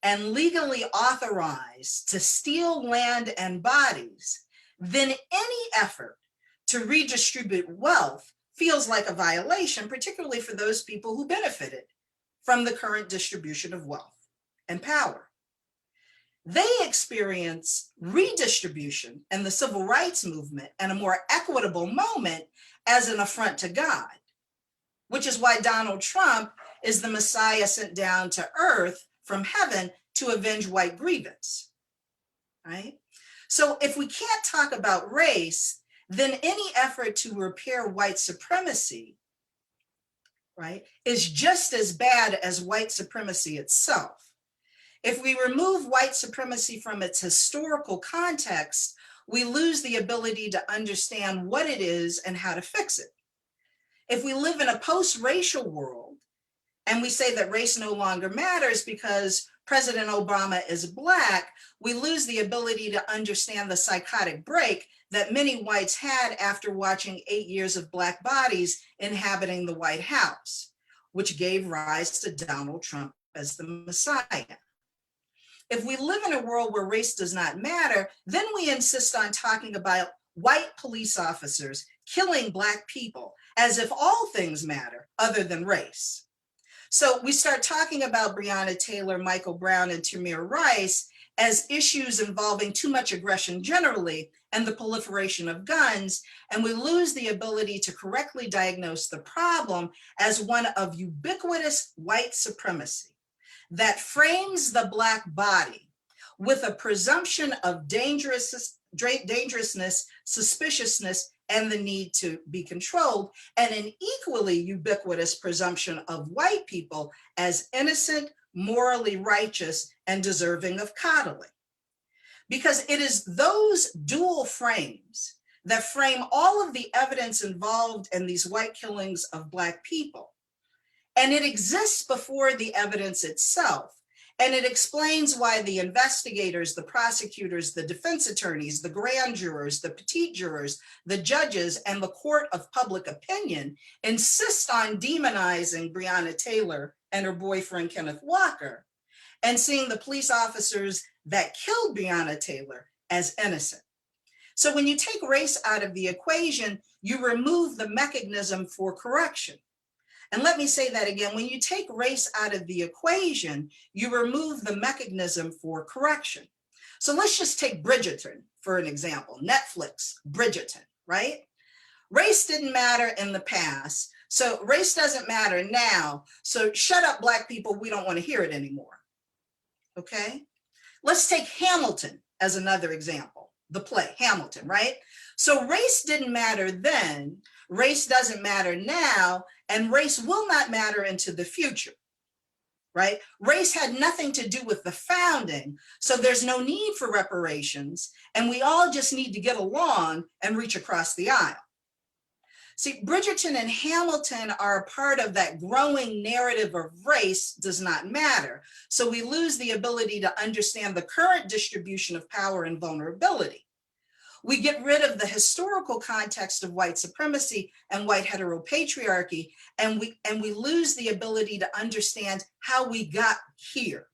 and legally authorized to steal land and bodies, then any effort to redistribute wealth feels like a violation, particularly for those people who benefited from the current distribution of wealth and power. They experience redistribution and the civil rights movement and a more equitable moment as an affront to God, which is why Donald Trump is the Messiah sent down to earth from heaven to avenge white grievance, right? So if we can't talk about race, then any effort to repair white supremacy, right, is just as bad as white supremacy itself. If we remove white supremacy from its historical context, we lose the ability to understand what it is and how to fix it. If we live in a post-racial world and we say that race no longer matters because President Obama is Black, we lose the ability to understand the psychotic break that many whites had after watching 8 years of Black bodies inhabiting the White House, which gave rise to Donald Trump as the Messiah. If we live in a world where race does not matter, then we insist on talking about white police officers killing Black people as if all things matter other than race. So we start talking about Breonna Taylor, Michael Brown, and Tamir Rice as issues involving too much aggression generally and the proliferation of guns, and we lose the ability to correctly diagnose the problem as one of ubiquitous white supremacy that frames the Black body with a presumption of dangerousness, suspiciousness, and the need to be controlled, and an equally ubiquitous presumption of white people as innocent, morally righteous, and deserving of coddling. Because it is those dual frames that frame all of the evidence involved in these white killings of Black people. And it exists before the evidence itself. And it explains why the investigators, the prosecutors, the defense attorneys, the grand jurors, the petite jurors, the judges, and the court of public opinion insist on demonizing Breonna Taylor and her boyfriend, Kenneth Walker, and seeing the police officers that killed Breonna Taylor as innocent. So when you take race out of the equation, you remove the mechanism for correction. And let me say that again, when you take race out of the equation, you remove the mechanism for correction. So let's just take Bridgerton for an example, Netflix, Bridgerton, right? Race didn't matter in the past, so race doesn't matter now. So shut up, Black people, we don't want to hear it anymore, okay? Let's take Hamilton as another example, the play, Hamilton, right? So race didn't matter then, race doesn't matter now, and race will not matter into the future, right? Race had nothing to do with the founding, so there's no need for reparations, and we all just need to get along and reach across the aisle. See, Bridgerton and Hamilton are a part of that growing narrative of race does not matter, so we lose the ability to understand the current distribution of power and vulnerability. We get rid of the historical context of white supremacy and white heteropatriarchy, and we lose the ability to understand how we got here.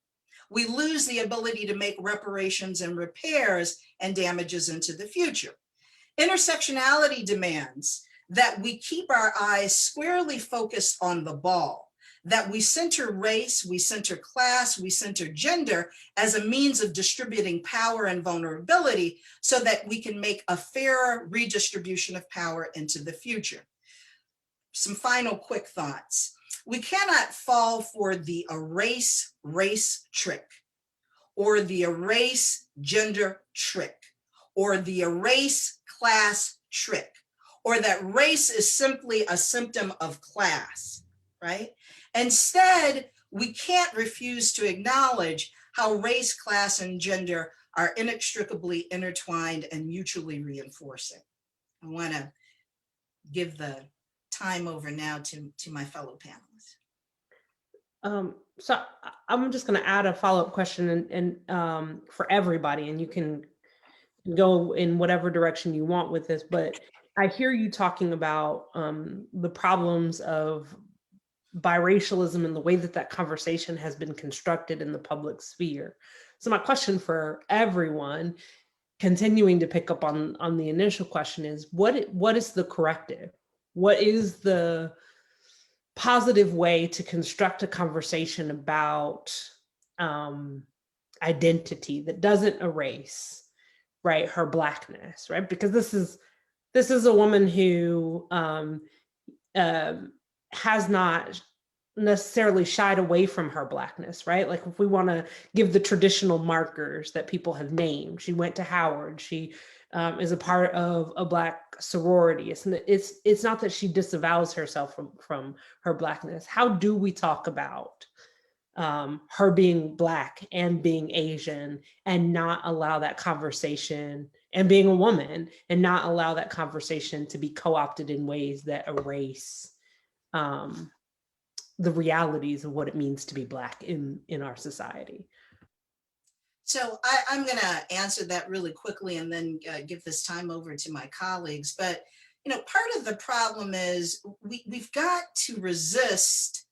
We lose the ability to make reparations and repairs and damages into the future. Intersectionality demands that we keep our eyes squarely focused on the ball, that we center race, we center class, we center gender as a means of distributing power and vulnerability so that we can make a fairer redistribution of power into the future. Some final quick thoughts. We cannot fall for the erase race trick, or the erase gender trick, or the erase class trick, or that race is simply a symptom of class, right? Instead, we can't refuse to acknowledge how race, class, and gender are inextricably intertwined and mutually reinforcing. I want to give the time over now to my fellow panelists. So I'm just going to add a follow-up question and for everybody, and you can go in whatever direction you want with this, but I hear you talking about the problems of biracialism and the way that conversation has been constructed in the public sphere. So my question for everyone, continuing to pick up on the initial question, is what is the corrective? What is the positive way to construct a conversation about identity that doesn't erase, right, her Blackness, right? Because this is a woman who has not necessarily shied away from her Blackness, right? Like if we want to give the traditional markers that people have named, she went to Howard, she is a part of a Black sorority. It's not that she disavows herself from her Blackness. How do we talk about her being Black and being Asian and not allow that conversation, and being a woman, and not allow that conversation to be co-opted in ways that erase the realities of what it means to be Black in our society? So I'm going to answer that really quickly and then give this time over to my colleagues. But, part of the problem is we've got to resist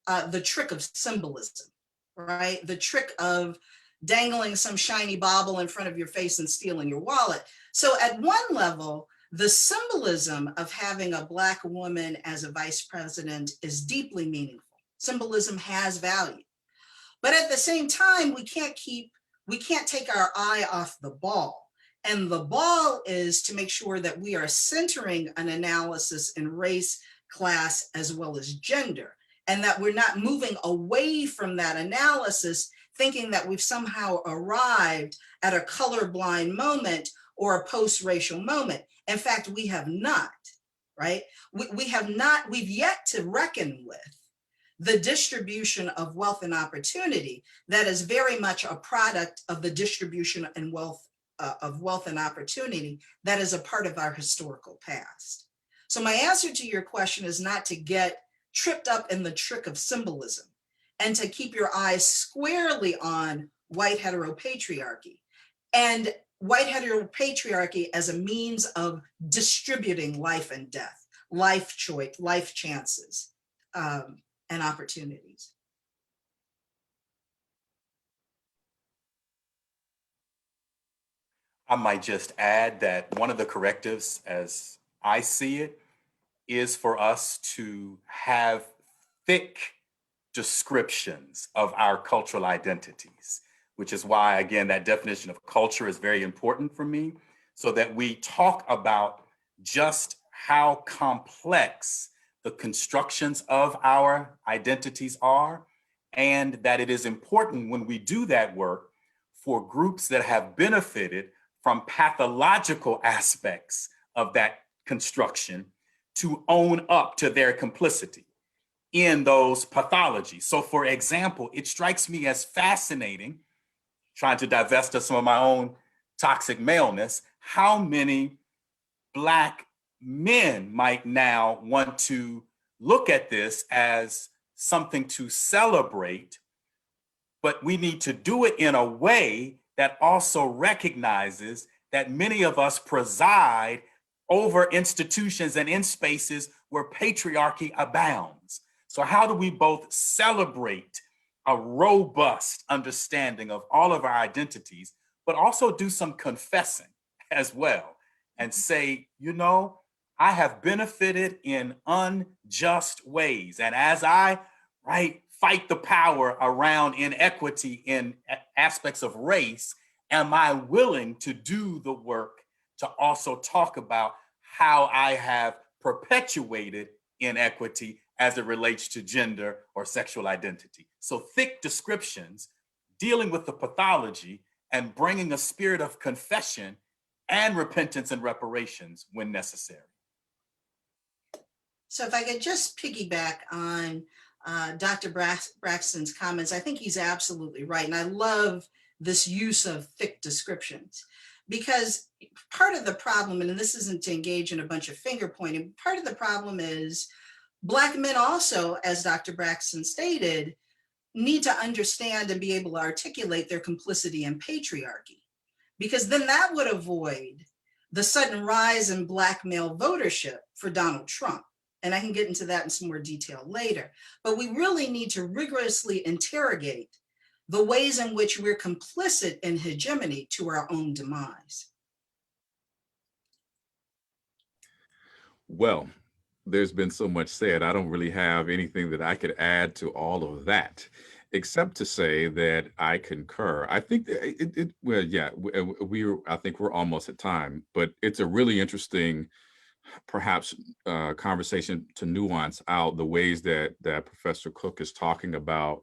the trick of symbolism, right? The trick of dangling some shiny bauble in front of your face and stealing your wallet. So at one level, the symbolism of having a Black woman as a vice president is deeply meaningful. Symbolism has value. But at the same time, we can't take our eye off the ball. And the ball is to make sure that we are centering an analysis in race, class, as well as gender, and that we're not moving away from that analysis thinking that we've somehow arrived at a colorblind moment or a post-racial moment. In fact, we have not, right? We've yet to reckon with the distribution of wealth and opportunity that is very much a product of the distribution and wealth and opportunity that is a part of our historical past. So my answer to your question is not to get tripped up in the trick of symbolism. and to keep your eyes squarely on white heteropatriarchy and white heteropatriarchy as a means of distributing life and death, life choice, life chances, and opportunities. I might just add that one of the correctives, as I see it, is for us to have thick descriptions of our cultural identities, which is why, again, that definition of culture is very important for me, so that we talk about just how complex the constructions of our identities are, and that it is important when we do that work for groups that have benefited from pathological aspects of that construction to own up to their complicity in those pathologies. So for example, it strikes me as fascinating, trying to divest of some of my own toxic maleness, how many Black men might now want to look at this as something to celebrate, but we need to do it in a way that also recognizes that many of us preside over institutions and in spaces where patriarchy abounds. So how do we both celebrate a robust understanding of all of our identities, but also do some confessing as well and say, you know, I have benefited in unjust ways. And as I, fight the power around inequity in aspects of race, am I willing to do the work to also talk about how I have perpetuated inequity as it relates to gender or sexual identity? So thick descriptions, dealing with the pathology and bringing a spirit of confession and repentance and reparations when necessary. So if I could just piggyback on Dr. Braxton's comments, I think he's absolutely right. And I love this use of thick descriptions, because part of the problem, and this isn't to engage in a bunch of finger pointing, part of the problem is Black men also, as Dr. Braxton stated, need to understand and be able to articulate their complicity in patriarchy, because then that would avoid the sudden rise in Black male votership for Donald Trump. And I can get into that in some more detail later. But we really need to rigorously interrogate the ways in which we're complicit in hegemony to our own demise. Well, there's been so much said. I don't really have anything that I could add to all of that, except to say that I concur. I think that well, yeah, I think we're almost at time, but it's a really interesting, perhaps, conversation to nuance out the ways that Professor Cook is talking about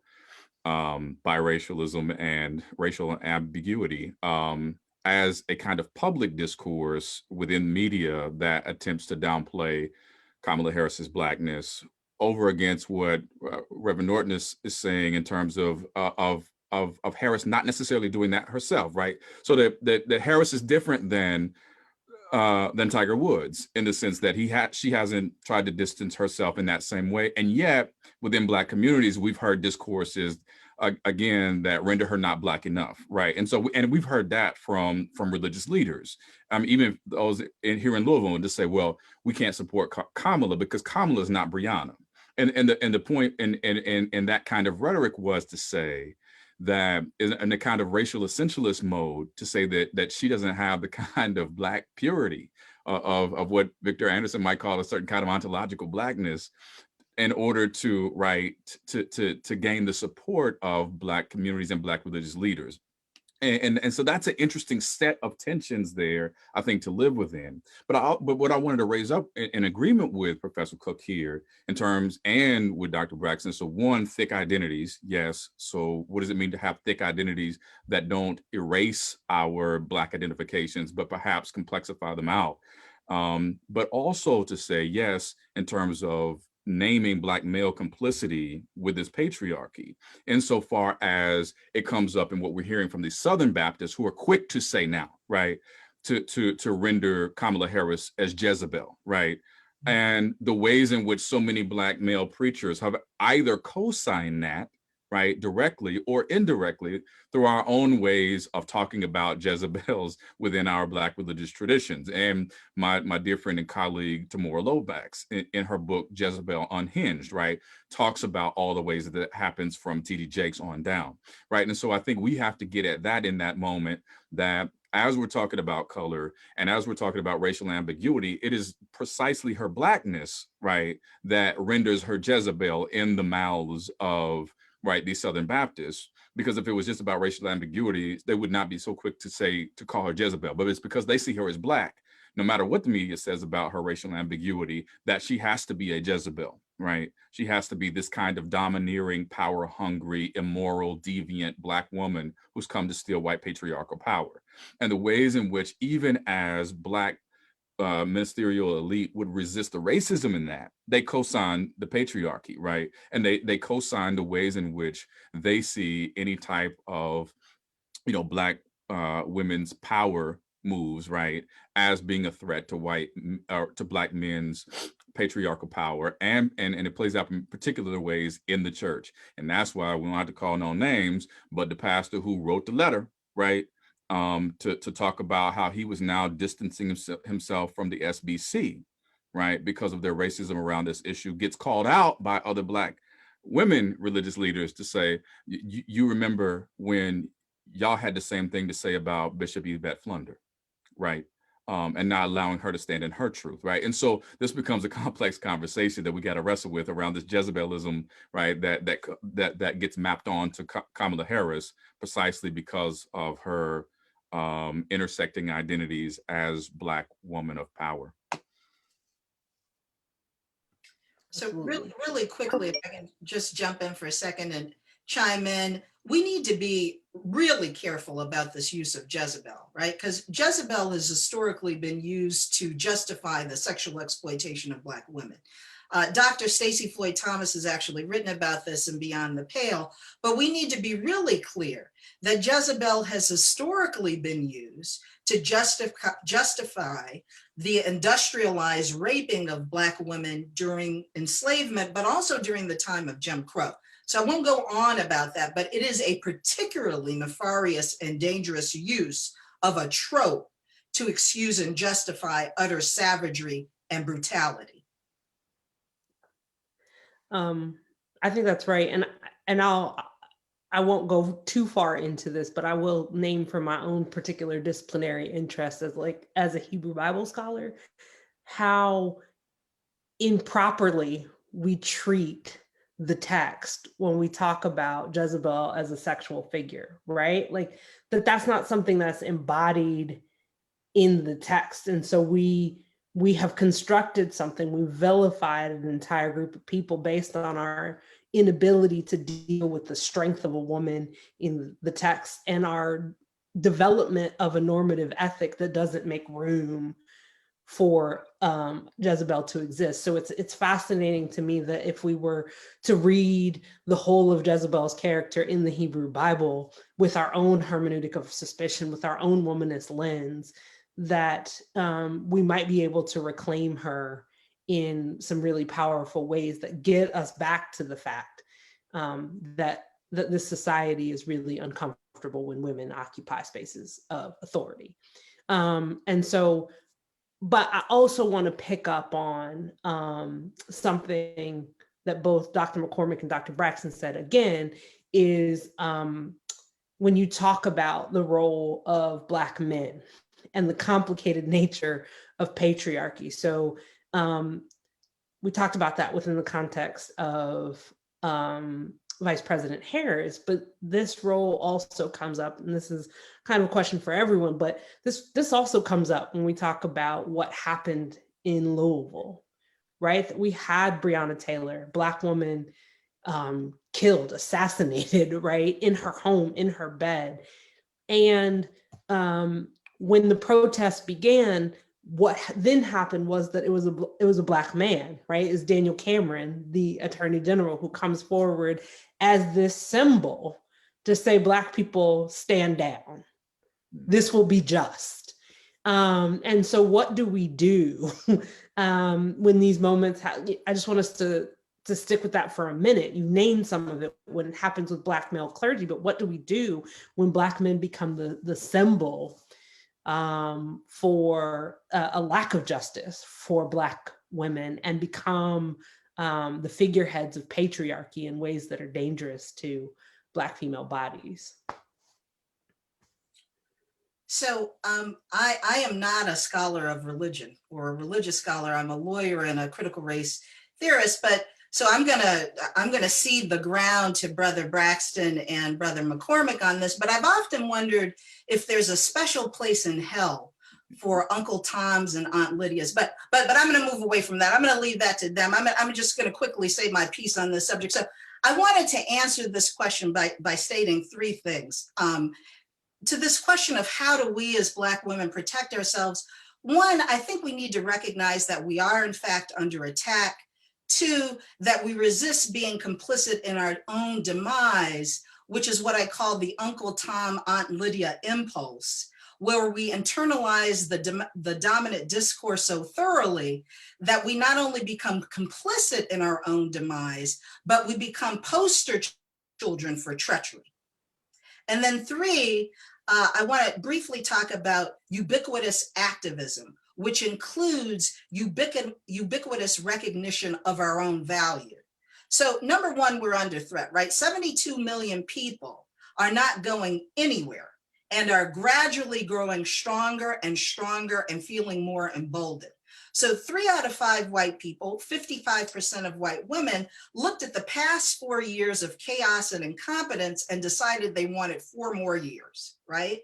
biracialism and racial ambiguity as a kind of public discourse within media that attempts to downplay Kamala Harris's Blackness over against what Reverend Norton is saying in terms of Harris not necessarily doing that herself, right? So that Harris is different than Tiger Woods in the sense that she hasn't tried to distance herself in that same way, and yet within Black communities we've heard discourses again that render her not Black enough, right? And so we've heard that from religious leaders, even those here in Louisville, to say, well, we can't support Kamala because Kamala is not Breonna, and the point in that kind of rhetoric was to say that in the kind of racial essentialist mode, to say that she doesn't have the kind of Black purity of what Victor Anderson might call a certain kind of ontological Blackness in order to gain the support of Black communities and Black religious leaders. And so that's an interesting set of tensions there, I think, to live within. But what I wanted to raise up in agreement with Professor Cook here in terms, and with Dr. Braxton, so one, thick identities, yes. So what does it mean to have thick identities that don't erase our Black identifications, but perhaps complexify them out? But also to say, yes, in terms of naming Black male complicity with this patriarchy, insofar as it comes up in what we're hearing from these Southern Baptists who are quick to say now, right, to render Kamala Harris as Jezebel, right? And the ways in which so many Black male preachers have either co-signed that, right, directly or indirectly through our own ways of talking about Jezebels within our Black religious traditions. And my dear friend and colleague, Tamora Lomax, in her book, Jezebel Unhinged, right, talks about all the ways that happens from T.D. Jakes on down, right? And so I think we have to get at that in that moment, that as we're talking about color and as we're talking about racial ambiguity, it is precisely her Blackness, right, that renders her Jezebel in the mouths of, right, these Southern Baptists. Because if it was just about racial ambiguity, they would not be so quick to call her Jezebel. But it's because they see her as Black, no matter what the media says about her racial ambiguity, that she has to be a Jezebel, right? She has to be this kind of domineering, power-hungry, immoral, deviant Black woman who's come to steal white patriarchal power. And the ways in which, even as Black ministerial elite would resist the racism in that, they co-sign the patriarchy, right? And they co-sign the ways in which they see any type of, Black women's power moves, right, as being a threat to to Black men's patriarchal power, and it plays out in particular ways in the church. And that's why we don't have to call no names, but the pastor who wrote the letter, right, to talk about how he was now distancing himself from the SBC, right, because of their racism around this issue, gets called out by other Black women religious leaders to say, you remember when y'all had the same thing to say about Bishop Yvette Flunder, right? And not allowing her to stand in her truth, right? And so this becomes a complex conversation that we got to wrestle with around this Jezebelism, right? That gets mapped on to Kamala Harris precisely because of her intersecting identities as Black woman of power. So really quickly, if I can just jump in for a second and chime in, we need to be really careful about this use of Jezebel, right? Because Jezebel has historically been used to justify the sexual exploitation of Black women. Dr. Stacey Floyd Thomas has actually written about this in Beyond the Pale, but we need to be really clear that Jezebel has historically been used to justify the industrialized raping of Black women during enslavement, but also during the time of Jim Crow. So I won't go on about that, but it is a particularly nefarious and dangerous use of a trope to excuse and justify utter savagery and brutality. I think that's right. And I won't go too far into this, but I will name for my own particular disciplinary interest as a Hebrew Bible scholar, how improperly we treat the text when we talk about Jezebel as a sexual figure, right? Like that's not something that's embodied in the text. And so we have constructed something, we've vilified an entire group of people based on our inability to deal with the strength of a woman in the text and our development of a normative ethic that doesn't make room for Jezebel to exist. So it's fascinating to me that if we were to read the whole of Jezebel's character in the Hebrew Bible with our own hermeneutic of suspicion, with our own womanist lens, that we might be able to reclaim her in some really powerful ways that get us back to the fact that this society is really uncomfortable when women occupy spaces of authority. But I also want to pick up on something that both Dr. McCormick and Dr. Braxton said again, is when you talk about the role of Black men and the complicated nature of patriarchy. So we talked about that within the context of Vice President Harris, but this role also comes up, and this is kind of a question for everyone, but this also comes up when we talk about what happened in Louisville, right? We had Breonna Taylor, Black woman, killed, assassinated, right, in her home, in her bed. And when the protests began, what then happened was that it was a Black man, right? It's Daniel Cameron, the Attorney General, who comes forward as this symbol to say, Black people, stand down. This will be just. And so what do we do when these moments I just want us to to stick with that for a minute, you named some of it when it happens with Black male clergy, but what do we do when Black men become the symbol for a lack of justice for Black women and become the figureheads of patriarchy in ways that are dangerous to Black female bodies? So I am not a scholar of religion or a religious scholar. I'm a lawyer and a critical race theorist, but so I'm gonna cede the ground to Brother Braxton and Brother McCormick on this, but I've often wondered if there's a special place in hell for Uncle Tom's and Aunt Lydia's, but I'm gonna move away from that. I'm gonna leave that to them. I'm just gonna quickly say my piece on this subject. So I wanted to answer this question by stating three things. To this question of how do we as Black women protect ourselves, one, I think we need to recognize that we are in fact under attack. Two, that we resist being complicit in our own demise, which is what I call the Uncle Tom, Aunt Lydia impulse, where we internalize the dominant discourse so thoroughly that we not only become complicit in our own demise, but we become poster children for treachery. And then three, I want to briefly talk about ubiquitous activism, which includes ubiquitous recognition of our own value. So number one, we're under threat, right? 72 million people are not going anywhere and are gradually growing stronger and stronger and feeling more emboldened. So 3 out of 5 white people, 55% of white women, looked at the past 4 years of chaos and incompetence and decided they wanted 4 more years, right?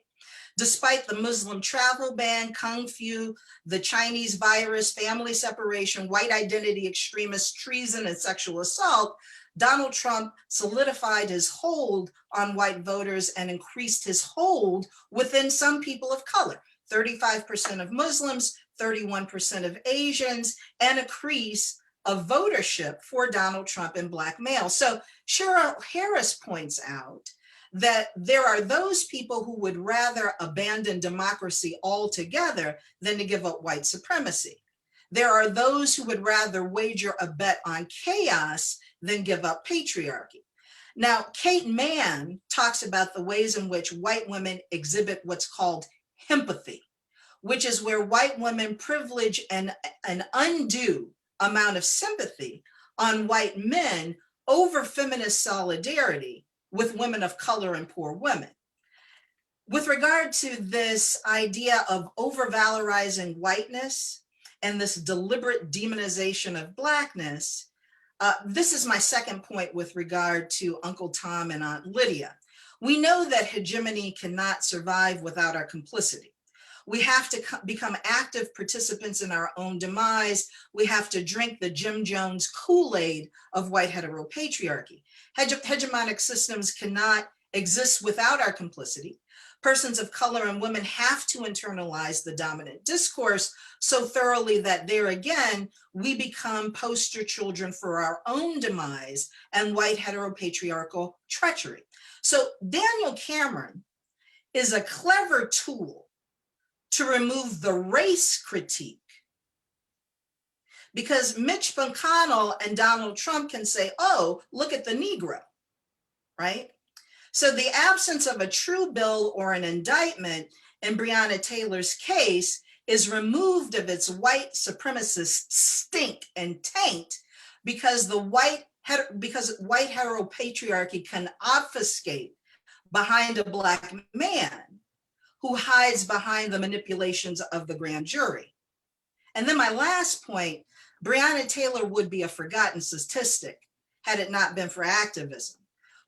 Despite the Muslim travel ban, Kung Fu, the Chinese virus, family separation, white identity extremists, treason, and sexual assault, Donald Trump solidified his hold on white voters and increased his hold within some people of color, 35% of Muslims, 31% of Asians, and a increase of votership for Donald Trump and Black males. So Cheryl Harris points out that there are those people who would rather abandon democracy altogether than to give up white supremacy. There are those who would rather wager a bet on chaos than give up patriarchy. Now, Kate Mann talks about the ways in which white women exhibit what's called empathy, which is where white women privilege an undue amount of sympathy on white men over feminist solidarity with women of color and poor women. With regard to this idea of overvalorizing whiteness and this deliberate demonization of Blackness, this is my second point with regard to Uncle Tom and Aunt Lydia. We know that hegemony cannot survive without our complicity. We have to become active participants in our own demise. We have to drink the Jim Jones Kool-Aid of white heteropatriarchy. Hegemonic systems cannot exist without our complicity. Persons of color and women have to internalize the dominant discourse so thoroughly that there again, we become poster children for our own demise and white heteropatriarchal treachery. So Daniel Cameron is a clever tool to remove the race critique, because Mitch McConnell and Donald Trump can say, oh, look at the Negro, right? So the absence of a true bill or an indictment in Breonna Taylor's case is removed of its white supremacist stink and taint because white heteropatriarchy can obfuscate behind a Black man who hides behind the manipulations of the grand jury. And then my last point, Breonna Taylor would be a forgotten statistic had it not been for activism.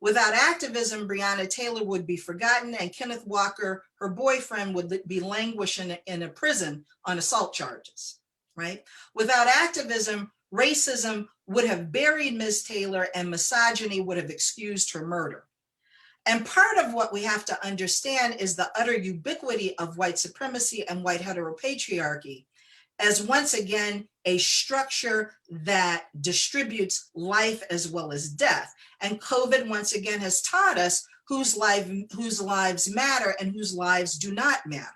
Without activism, Breonna Taylor would be forgotten and Kenneth Walker, her boyfriend, would be languishing in a prison on assault charges, right? Without activism, racism would have buried Ms. Taylor and misogyny would have excused her murder. And part of what we have to understand is the utter ubiquity of white supremacy and white heteropatriarchy as once again a structure that distributes life as well as death. And COVID once again has taught us whose lives matter and whose lives do not matter.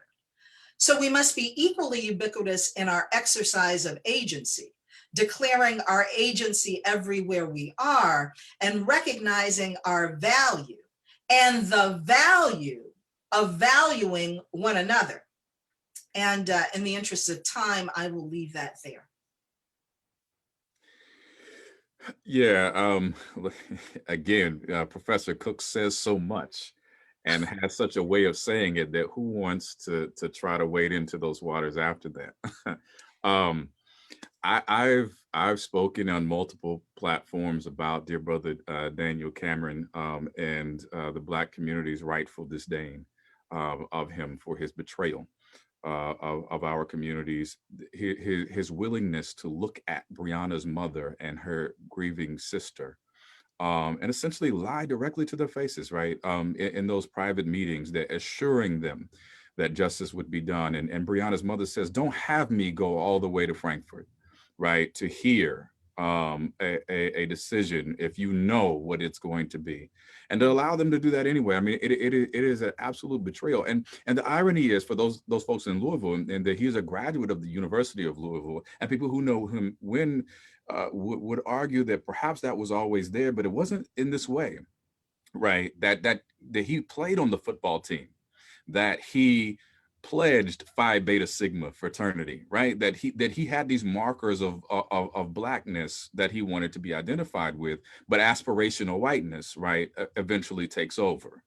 So we must be equally ubiquitous in our exercise of agency. declaring our agency everywhere we are, and recognizing our value and the value of valuing one another. And in the interest of time, I will leave that there. Yeah, again, Professor Cook says so much and has such a way of saying it that who wants to try to wade into those waters after that? I've spoken on multiple platforms about dear brother Daniel Cameron and the Black community's rightful disdain of him for his betrayal of our communities, his willingness to look at Breonna's mother and her grieving sister and essentially lie directly to their faces, right? In those private meetings, that assuring them that justice would be done. And Breonna's mother says, don't have me go all the way to Frankfurt, right, to hear a decision if you know what it's going to be, and to allow them to do that anyway. I mean, it is an absolute betrayal. And the irony is for those folks in Louisville, and that he's a graduate of the University of Louisville, and people who know him would argue that perhaps that was always there, but it wasn't in this way, right? That he played on the football team, that he pledged Phi Beta Sigma fraternity, right? That he had these markers of Blackness that he wanted to be identified with, but aspirational whiteness, right, eventually takes over,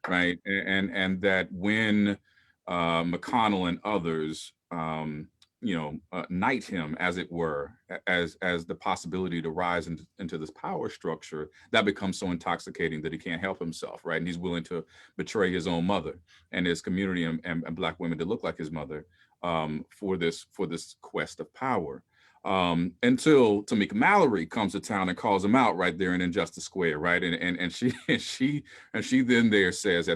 right? And that when McConnell and others, knight him, as it were, as the possibility to rise into this power structure, that becomes so intoxicating that he can't help himself, right? And he's willing to betray his own mother and his community and Black women to look like his mother for this quest of power. Until Tamika Mallory comes to town and calls him out right there in Injustice Square, right? And she then there says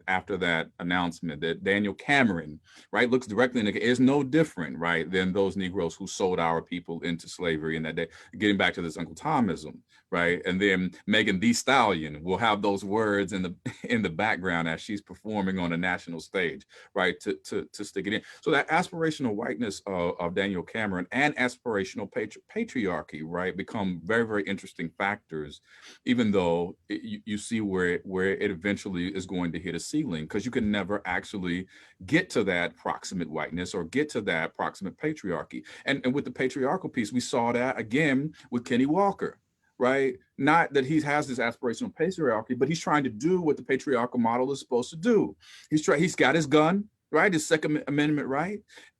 after that announcement that Daniel Cameron, right, looks directly in the is no different, right, than those Negroes who sold our people into slavery in that day. Getting back to this Uncle Tomism, right? And then Megan Thee Stallion will have those words in the background as she's performing on a national stage, right, to stick it in. So that aspirational whiteness of Daniel Cameron and aspirational patriarchy, right, become very, very interesting factors, even though you see where it eventually is going to hit a ceiling, because you can never actually get to that proximate whiteness or get to that proximate patriarchy. And with the patriarchal piece, we saw that again with Kenny Walker, right? Not that he has this aspirational patriarchy, but he's trying to do what the patriarchal model is supposed to do. He's got his gun, right? His Second Amendment right.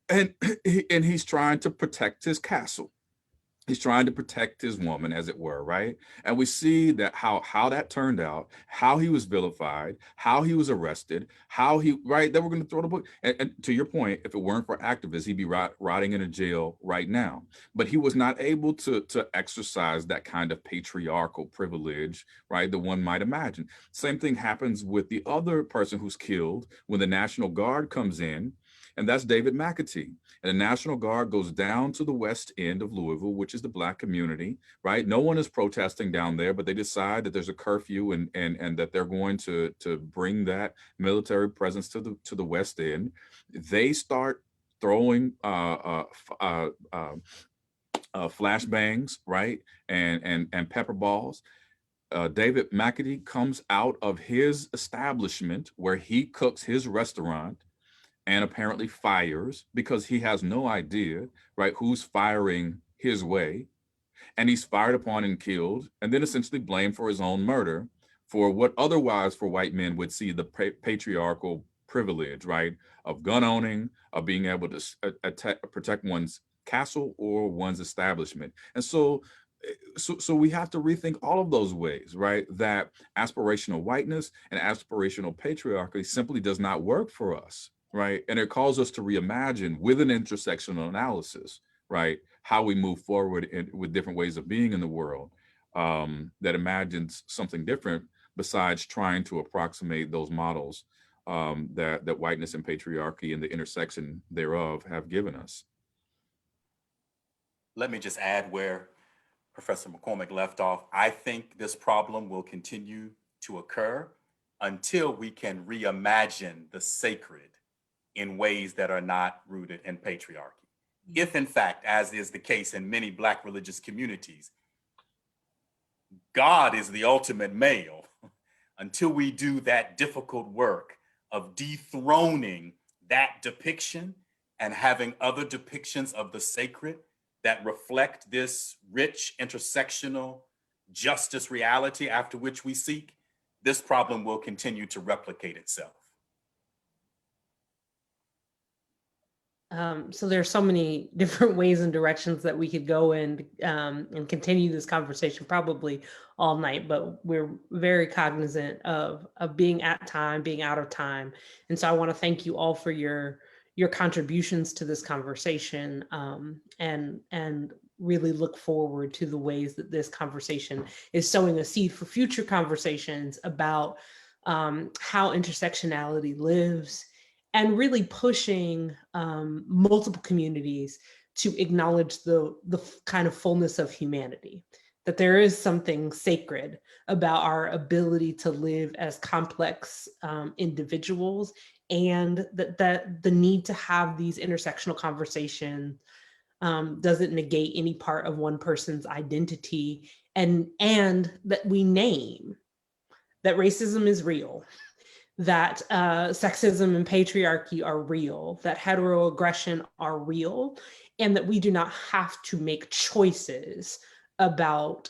And he's trying to protect his castle. He's trying to protect his woman, as it were, right? And we see that how that turned out, how he was vilified, how he was arrested, right? That we're going to throw the book. And to your point, if it weren't for activists, he'd be rotting in a jail right now. But he was not able to exercise that kind of patriarchal privilege, right, that one might imagine. Same thing happens with the other person who's killed when the National Guard comes in, and that's David McAtee. And the National Guard goes down to the west end of Louisville, which is the Black community, right? No one is protesting down there, but they decide that there's a curfew and that they're going to bring that military presence to the west end. They start throwing flashbangs, right, and pepper balls. David McAtee comes out of his establishment where he cooks his restaurant and apparently fires, because he has no idea, right, who's firing his way. And he's fired upon and killed, and then essentially blamed for his own murder for what otherwise for white men would see the patriarchal privilege, right, of gun owning, of being able to protect one's castle or one's establishment. And so we have to rethink all of those ways, right? That aspirational whiteness and aspirational patriarchy simply does not work for us, right? And it calls us to reimagine with an intersectional analysis, right, how we move forward with different ways of being in the world that imagines something different besides trying to approximate those models that whiteness and patriarchy and the intersection thereof have given us. Let me just add where Professor McCormick left off. I think this problem will continue to occur until we can reimagine the sacred in ways that are not rooted in patriarchy. if in fact, as is the case in many Black religious communities, God is the ultimate male, until we do that difficult work of dethroning that depiction and having other depictions of the sacred that reflect this rich, intersectional justice reality after which we seek, this problem will continue to replicate itself. So there are so many different ways and directions that we could go in and continue this conversation probably all night, but we're very cognizant of being at time, being out of time. And so I want to thank you all for your contributions to this conversation, and really look forward to the ways that this conversation is sowing a seed for future conversations about how intersectionality lives, and really pushing multiple communities to acknowledge the kind of fullness of humanity, that there is something sacred about our ability to live as complex individuals, and that the need to have these intersectional conversations doesn't negate any part of one person's identity, and that we name that racism is real, that sexism and patriarchy are real, that heteroaggression are real, and that we do not have to make choices about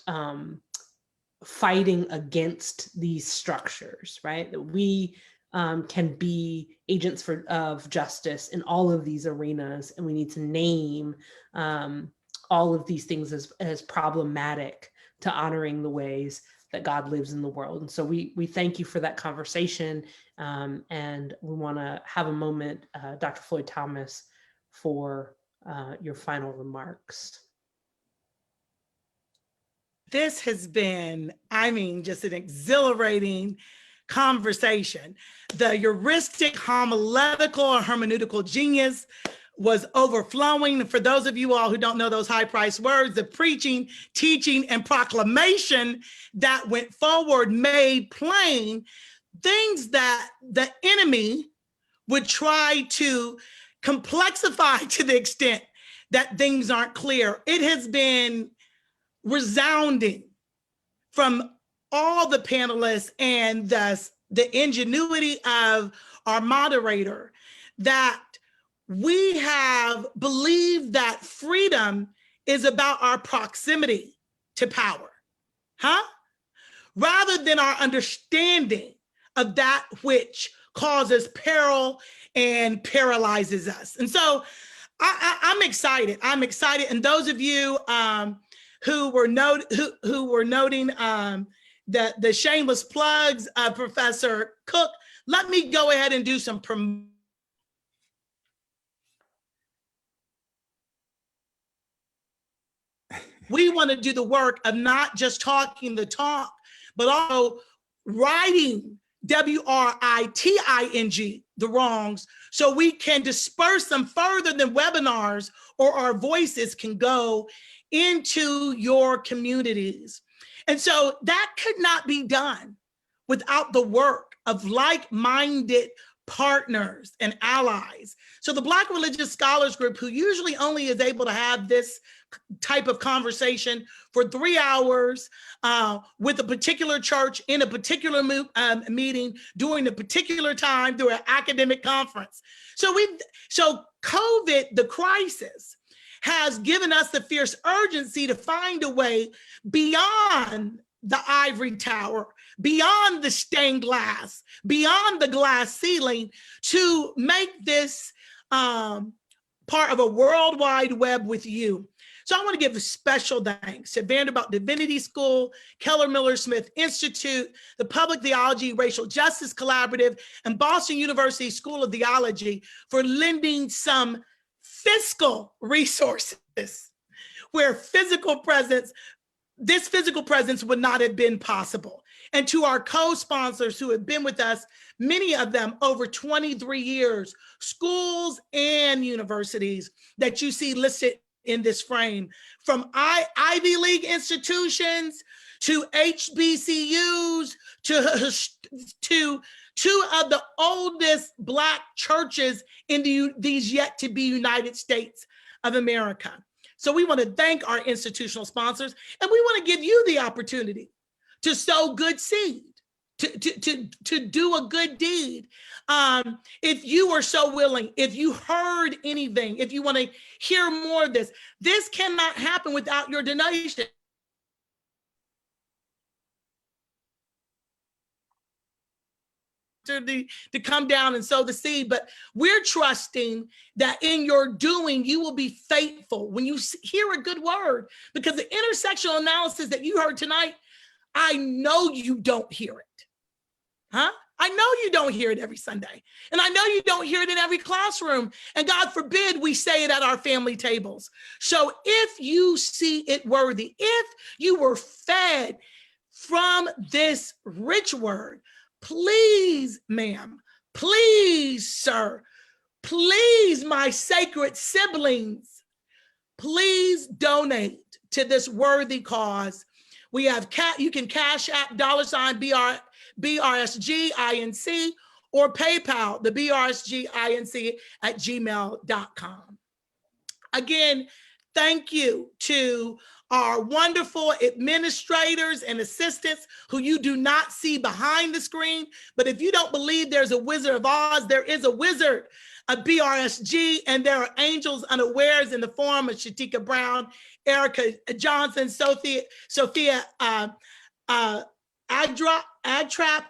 fighting against these structures, right? That we can be agents of justice in all of these arenas, and we need to name all of these things as problematic to honoring the ways that God lives in the world. And so we thank you for that conversation, and we want to have a moment, Dr. Floyd Thomas, for your final remarks. This has been, just an exhilarating conversation. The heuristic, homiletical, or hermeneutical genius was overflowing. For those of you all who don't know those high-priced words, the preaching, teaching, and proclamation that went forward made plain things that the enemy would try to complexify to the extent that things aren't clear. It has been resounding from all the panelists and the ingenuity of our moderator that we have believed that freedom is about our proximity to power, rather than our understanding of that which causes peril and paralyzes us. And so I'm excited. And those of you who were noting the shameless plugs of Professor Cook, let me go ahead and do some promotion. We want to do the work of not just talking the talk, but also writing, WRITING, the wrongs, so we can disperse them further than webinars or our voices can go into your communities. And so that could not be done without the work of like-minded partners and allies. So the Black Religious Scholars Group, who usually only is able to have this type of conversation for 3 hours with a particular church in a particular meeting during a particular time through an academic conference. So COVID, the crisis, has given us the fierce urgency to find a way beyond the ivory tower, beyond the stained glass, beyond the glass ceiling, to make this part of a World Wide Web with you. So I want to give a special thanks to Vanderbilt Divinity School, Keller Miller Smith Institute, the Public Theology Racial Justice Collaborative, and Boston University School of Theology for lending some fiscal resources where this physical presence would not have been possible. And to our co-sponsors who have been with us, many of them over 23 years, schools and universities that you see listed in this frame, from Ivy League institutions to HBCUs to two of the oldest Black churches in these yet to be United States of America. So we want to thank our institutional sponsors, and we want to give you the opportunity to sow good seed, to do a good deed. If you are so willing, if you heard anything, if you want to hear more of this, this cannot happen without your donation. To come down and sow the seed, but we're trusting that in your doing, you will be faithful when you hear a good word, because the intersectional analysis that you heard tonight, I know you don't hear it. I know you don't hear it every Sunday, and I know you don't hear it in every classroom, and God forbid we say it at our family tables. So if you see it worthy, if you were fed from this rich word, please, ma'am, please, sir, please, my sacred siblings, please donate to this worthy cause. We have you can cash app $BRSGINC or PayPal, the BRSGINC at gmail.com. Again, thank you to our wonderful administrators and assistants who you do not see behind the screen. But if you don't believe there's a Wizard of Oz, there is a wizard of BRSG, and there are angels unawares in the form of Shatika Brown, Erica Johnson, Sophia Adtrap,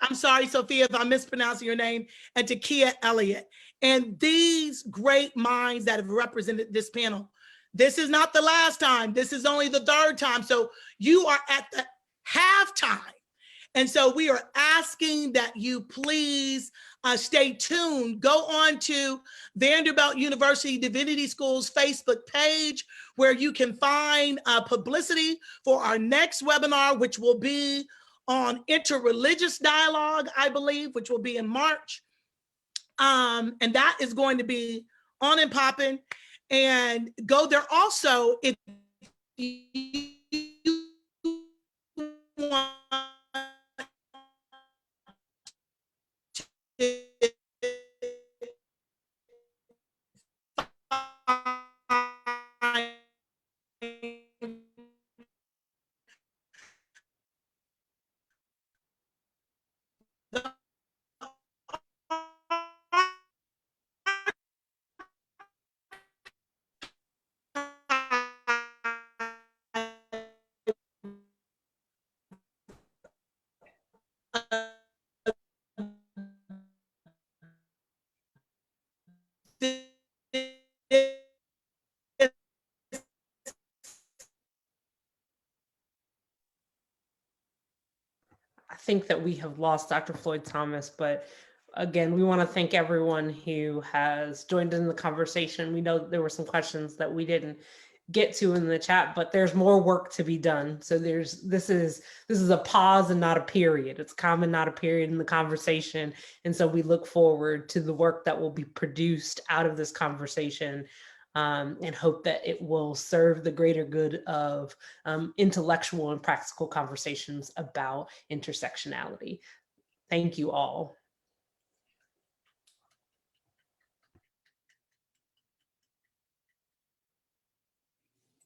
I'm sorry, Sophia, if I'm mispronouncing your name, and Takia Elliott. And these great minds that have represented this panel. This is not the last time. This is only the third time. So you are at the halftime. And so we are asking that you please stay tuned. Go on to Vanderbilt University Divinity School's Facebook page, where you can find publicity for our next webinar, which will be on interreligious dialogue, I believe, which will be in March. And that is going to be on and popping. And go there also if you want to I think that we have lost Dr. Floyd Thomas, but again, we want to thank everyone who has joined in the conversation. We know there were some questions that we didn't get to in the chat, but there's more work to be done. So this is a pause and not a period. It's comma, not a period in the conversation. And so we look forward to the work that will be produced out of this conversation, and hope that it will serve the greater good of intellectual and practical conversations about intersectionality. Thank you all.